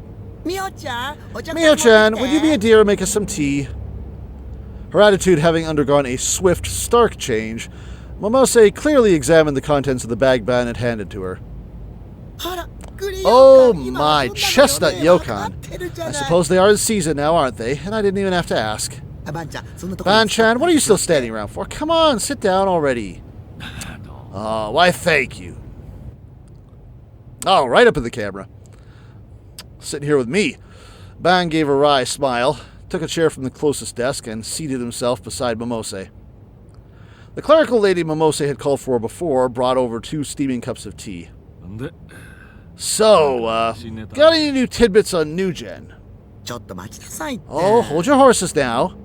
Mio-chan, would you be a dear and make us some tea? Her attitude having undergone a swift, stark change, Momose clearly examined the contents of the bag Ban had handed to her. Oh my, chestnut yokan. I suppose they are in season now, aren't they? And I didn't even have to ask. Ban-chan, what are you still standing around for? Come on, sit down already. Oh, why thank you. Oh, right up in the camera. Sitting here with me. Ban gave a wry smile, took a chair from the closest desk, and seated himself beside Momose. The clerical lady Momose had called for before brought over 2 steaming cups of tea. So, got any new tidbits on New Gen? Oh, hold your horses now.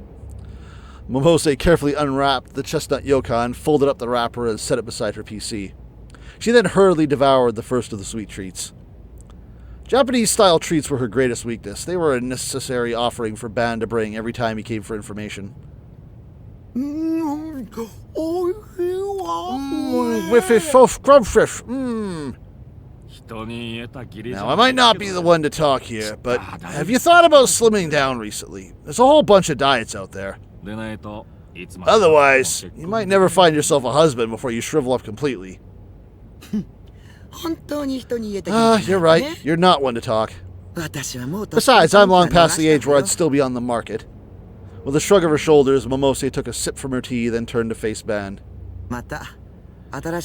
Momose carefully unwrapped the chestnut yokan, folded up the wrapper, and set it beside her PC. She then hurriedly devoured the first of the sweet treats. Japanese-style treats were her greatest weakness. They were a necessary offering for Ban to bring every time he came for information. With his soft grubfish. Now, I might not be the one to talk here, but have you thought about slimming down recently? There's a whole bunch of diets out there. Otherwise, you might never find yourself a husband before you shrivel up completely. You're right. You're not one to talk. Besides, I'm long past the age where I'd still be on the market. With a shrug of her shoulders, Momose took a sip from her tea, then turned to face Ban.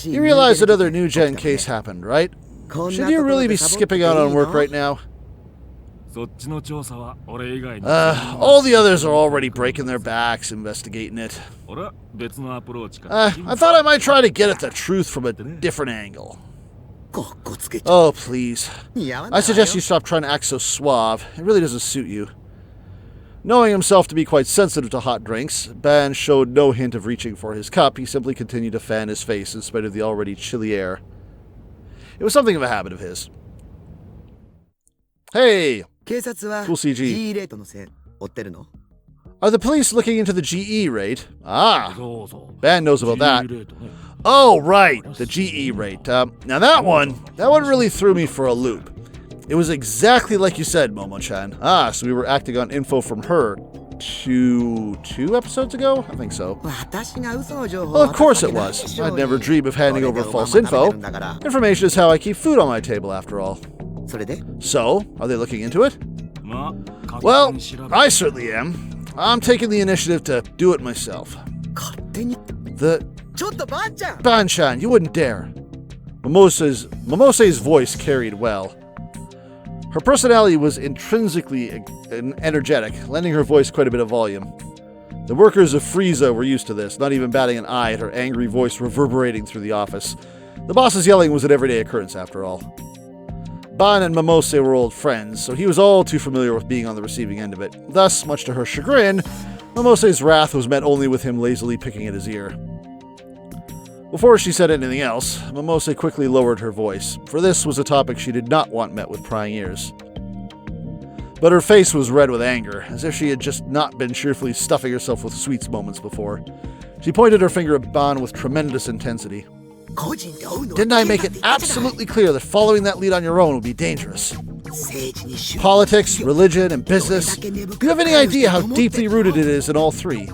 You realize another New Gen case happened, right? Should you really be skipping out on work right now? All the others are already breaking their backs investigating it. I thought I might try to get at the truth from a different angle. Oh, please. I suggest you stop trying to act so suave. It really doesn't suit you. Knowing himself to be quite sensitive to hot drinks, Ban showed no hint of reaching for his cup. He simply continued to fan his face in spite of the already chilly air. It was something of a habit of his. Hey! Cool CG. Are the police looking into the GE rate? Ah! Ban knows about that. Oh, right! The GE rate. Now that one really threw me for a loop. It was exactly like you said, Momo-chan. Ah, so we were acting on info from her two episodes ago? I think so. Well, of course it was. I'd never dream of handing over false info. Information is how I keep food on my table, after all. So, are they looking into it? Well, I certainly am. I'm taking the initiative to do it myself. Ban-chan, you wouldn't dare. Momose's voice carried well. Her personality was intrinsically energetic, lending her voice quite a bit of volume. The workers of Frieza were used to this, not even batting an eye at her angry voice reverberating through the office. The boss's yelling was an everyday occurrence, after all. Ban and Momose were old friends, so he was all too familiar with being on the receiving end of it. Thus, much to her chagrin, Momose's wrath was met only with him lazily picking at his ear. Before she said anything else, Momose quickly lowered her voice, for this was a topic she did not want met with prying ears. But her face was red with anger, as if she had just not been cheerfully stuffing herself with sweets moments before. She pointed her finger at Ban with tremendous intensity. Didn't I make it absolutely clear that following that lead on your own would be dangerous? Politics, religion, and business. Do you have any idea how deeply rooted it is in all three?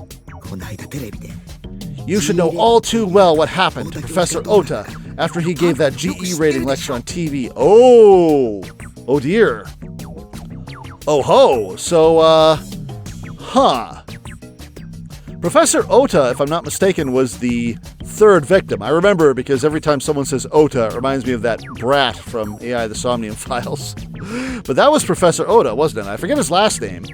You should know all too well what happened to Professor Ota after he gave that GE rating lecture on TV. Oh dear. Oh ho, so, Professor Ota, if I'm not mistaken, was the third victim. I remember because every time someone says Ota, it reminds me of that brat from AI the Somnium Files. But that was Professor Ota, wasn't it? I forget his last name.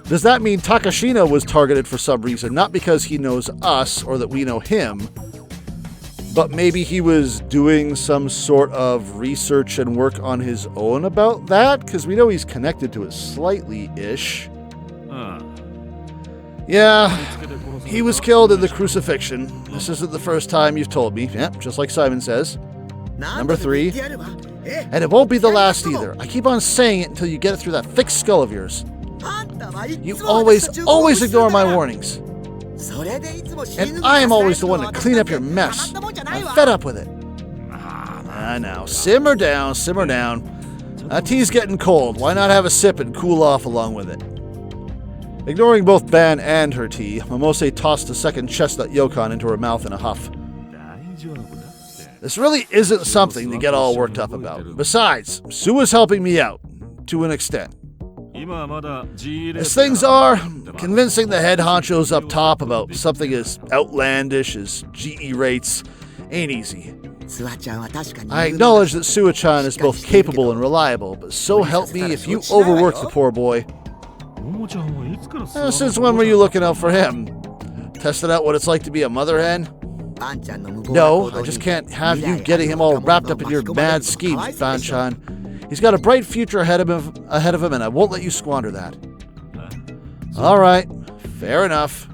Does that mean Takashina was targeted for some reason? Not because he knows us or that we know him, but maybe he was doing some sort of research and work on his own about that? Because we know he's connected to it slightly-ish. Yeah, he was killed in the crucifixion. This isn't the first time you've told me. Yep, just like Psy'Min Sezz. Number 3. And it won't be the last either. I keep on saying it until you get it through that thick skull of yours. You always ignore my warnings. And I am always the one to clean up your mess. I'm fed up with it. Now, simmer down. That tea's getting cold. Why not have a sip and cool off along with it? Ignoring both Ban and her tea, Momose tossed a second chestnut yokan into her mouth in a huff. This really isn't something to get all worked up about. Besides, Sue is helping me out, to an extent. As things are, convincing the head honchos up top about something as outlandish as GE rates ain't easy. I acknowledge that Sua-chan is both capable and reliable, but so help me if you overwork the poor boy. Since when were you looking out for him? Testing out what it's like to be a mother hen? No, I just can't have you getting him all wrapped up in your mad schemes, Ban-chan. He's got a bright future ahead of him, and I won't let you squander that. All right, fair enough.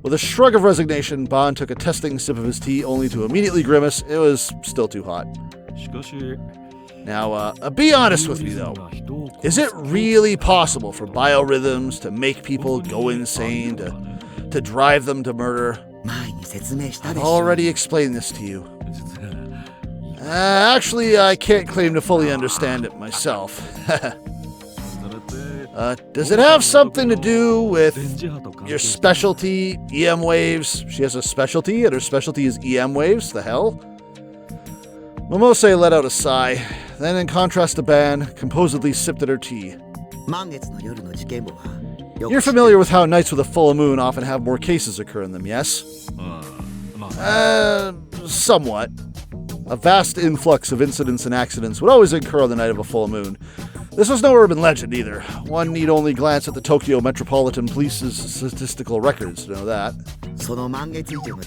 With a shrug of resignation, Ban took a testing sip of his tea, only to immediately grimace. It was still too hot. Now, be honest with me, though. Is it really possible for biorhythms to make people go insane, to drive them to murder? I've already explained this to you. Actually, I can't claim to fully understand it myself. Does it have something to do with your specialty, EM waves? She has a specialty, and her specialty is EM waves? The hell? Momose let out a sigh, then in contrast to Ban, composedly sipped at her tea. You're familiar with how nights with a full moon often have more cases occur in them, yes? Somewhat. A vast influx of incidents and accidents would always occur on the night of a full moon. This was no urban legend either. One need only glance at the Tokyo Metropolitan Police's statistical records to know that.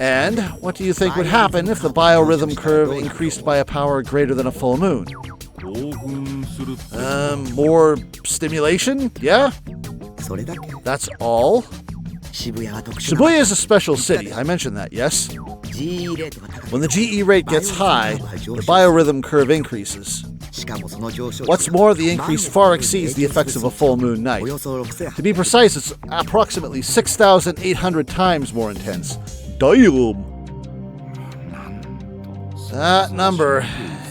And what do you think would happen if the biorhythm curve increased by a power greater than a full moon? More stimulation? Yeah? That's all? Shibuya is a special city, I mentioned that, yes? When the GE rate gets high, the biorhythm curve increases. What's more, the increase far exceeds the effects of a full moon night. To be precise, it's approximately 6,800 times more intense. Damn! That number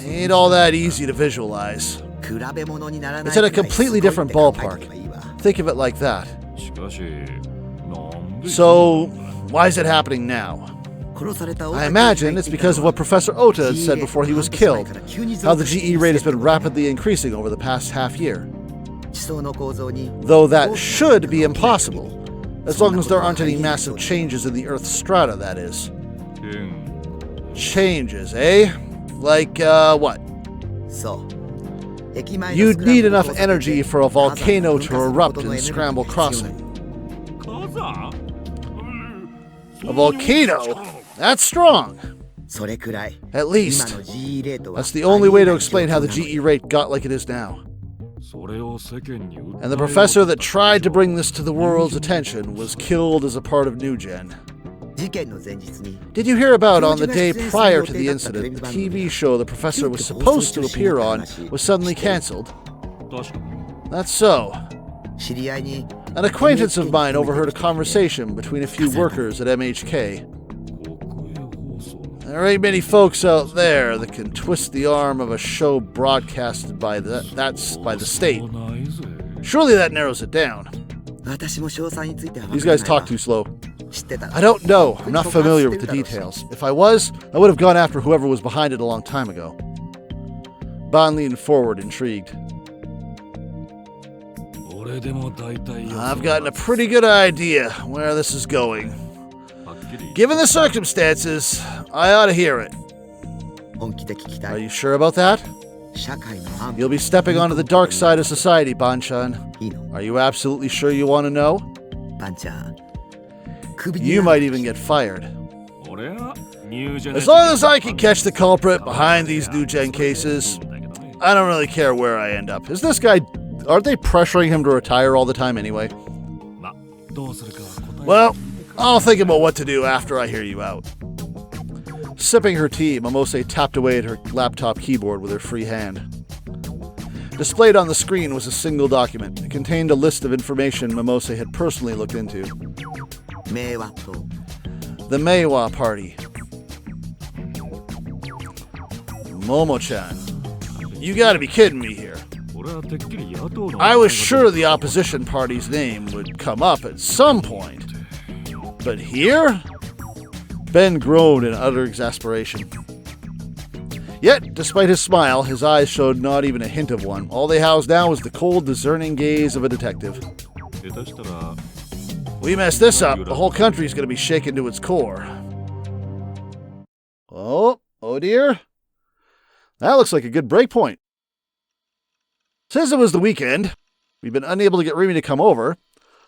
ain't all that easy to visualize. It's in a completely different ballpark. Think of it like that. So, why is it happening now? I imagine it's because of what Professor Ota had said before he was killed, how the GE rate has been rapidly increasing over the past half year. Though that should be impossible, as long as there aren't any massive changes in the Earth's strata, that is. Changes, eh? Like, what? You'd need enough energy for a volcano to erupt in Scramble Crossing. A volcano? That's strong. At least. That's the only way to explain how the GE rate got like it is now. And the professor that tried to bring this to the world's attention was killed as a part of New Gen. Did you hear about on the day prior to the incident, the TV show the professor was supposed to appear on was suddenly cancelled? That's so. An acquaintance of mine overheard a conversation between a few workers at MHK. There ain't many folks out there that can twist the arm of a show broadcasted by the state. Surely that narrows it down. These guys talk too slow. I don't know. I'm not familiar with the details. If I was, I would have gone after whoever was behind it a long time ago. Ban leaned forward, intrigued. I've gotten a pretty good idea where this is going. Given the circumstances, I ought to hear it. Are you sure about that? You'll be stepping onto the dark side of society, Ban-chan. Are you absolutely sure you want to know? You might even get fired. As long as I can catch the culprit behind these New Gen cases, I don't really care where I end up. Is this guy... Aren't they pressuring him to retire all the time anyway? Well, I'll think about what to do after I hear you out. Sipping her tea, Momose tapped away at her laptop keyboard with her free hand. Displayed on the screen was a single document. It contained a list of information Momose had personally looked into. The Meiwa Party. Momo-chan. You gotta be kidding me here. I was sure the opposition party's name would come up at some point. But here? Ben groaned in utter exasperation. Yet, despite his smile, his eyes showed not even a hint of one. All they housed now was the cold, discerning gaze of a detective. 下手したら We mess this up, the whole country's going to be shaken to its core. Oh dear. That looks like a good break point. Since it was the weekend, we've been unable to get Remy to come over,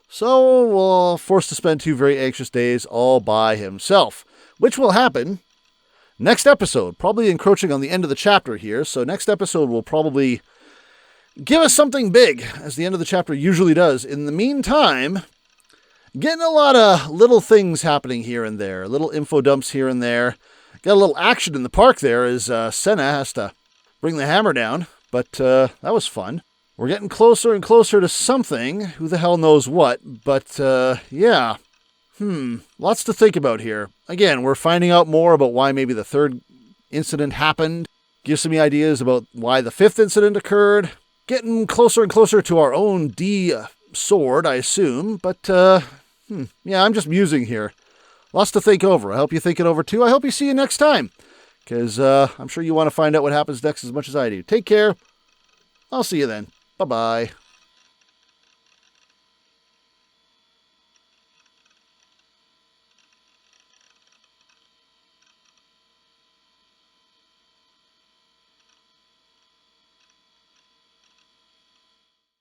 so we're forced to spend 2 very anxious days all by himself, which will happen next episode, probably encroaching on the end of the chapter here, so next episode will probably give us something big, as the end of the chapter usually does. In the meantime, getting a lot of little things happening here and there, little info dumps here and there. Got a little action in the park there as Senna has to bring the hammer down, but that was fun. We're getting closer and closer to something, who the hell knows what, but yeah. Lots to think about here. Again, we're finding out more about why maybe the 3rd incident happened. Gives me ideas about why the 5th incident occurred. Getting closer and closer to our own D sword, I assume, but yeah, I'm just musing here. Lots to think over. I hope you think it over too. I hope you see you next time, because I'm sure you want to find out what happens next as much as I do. Take care. I'll see you then. Bye-bye.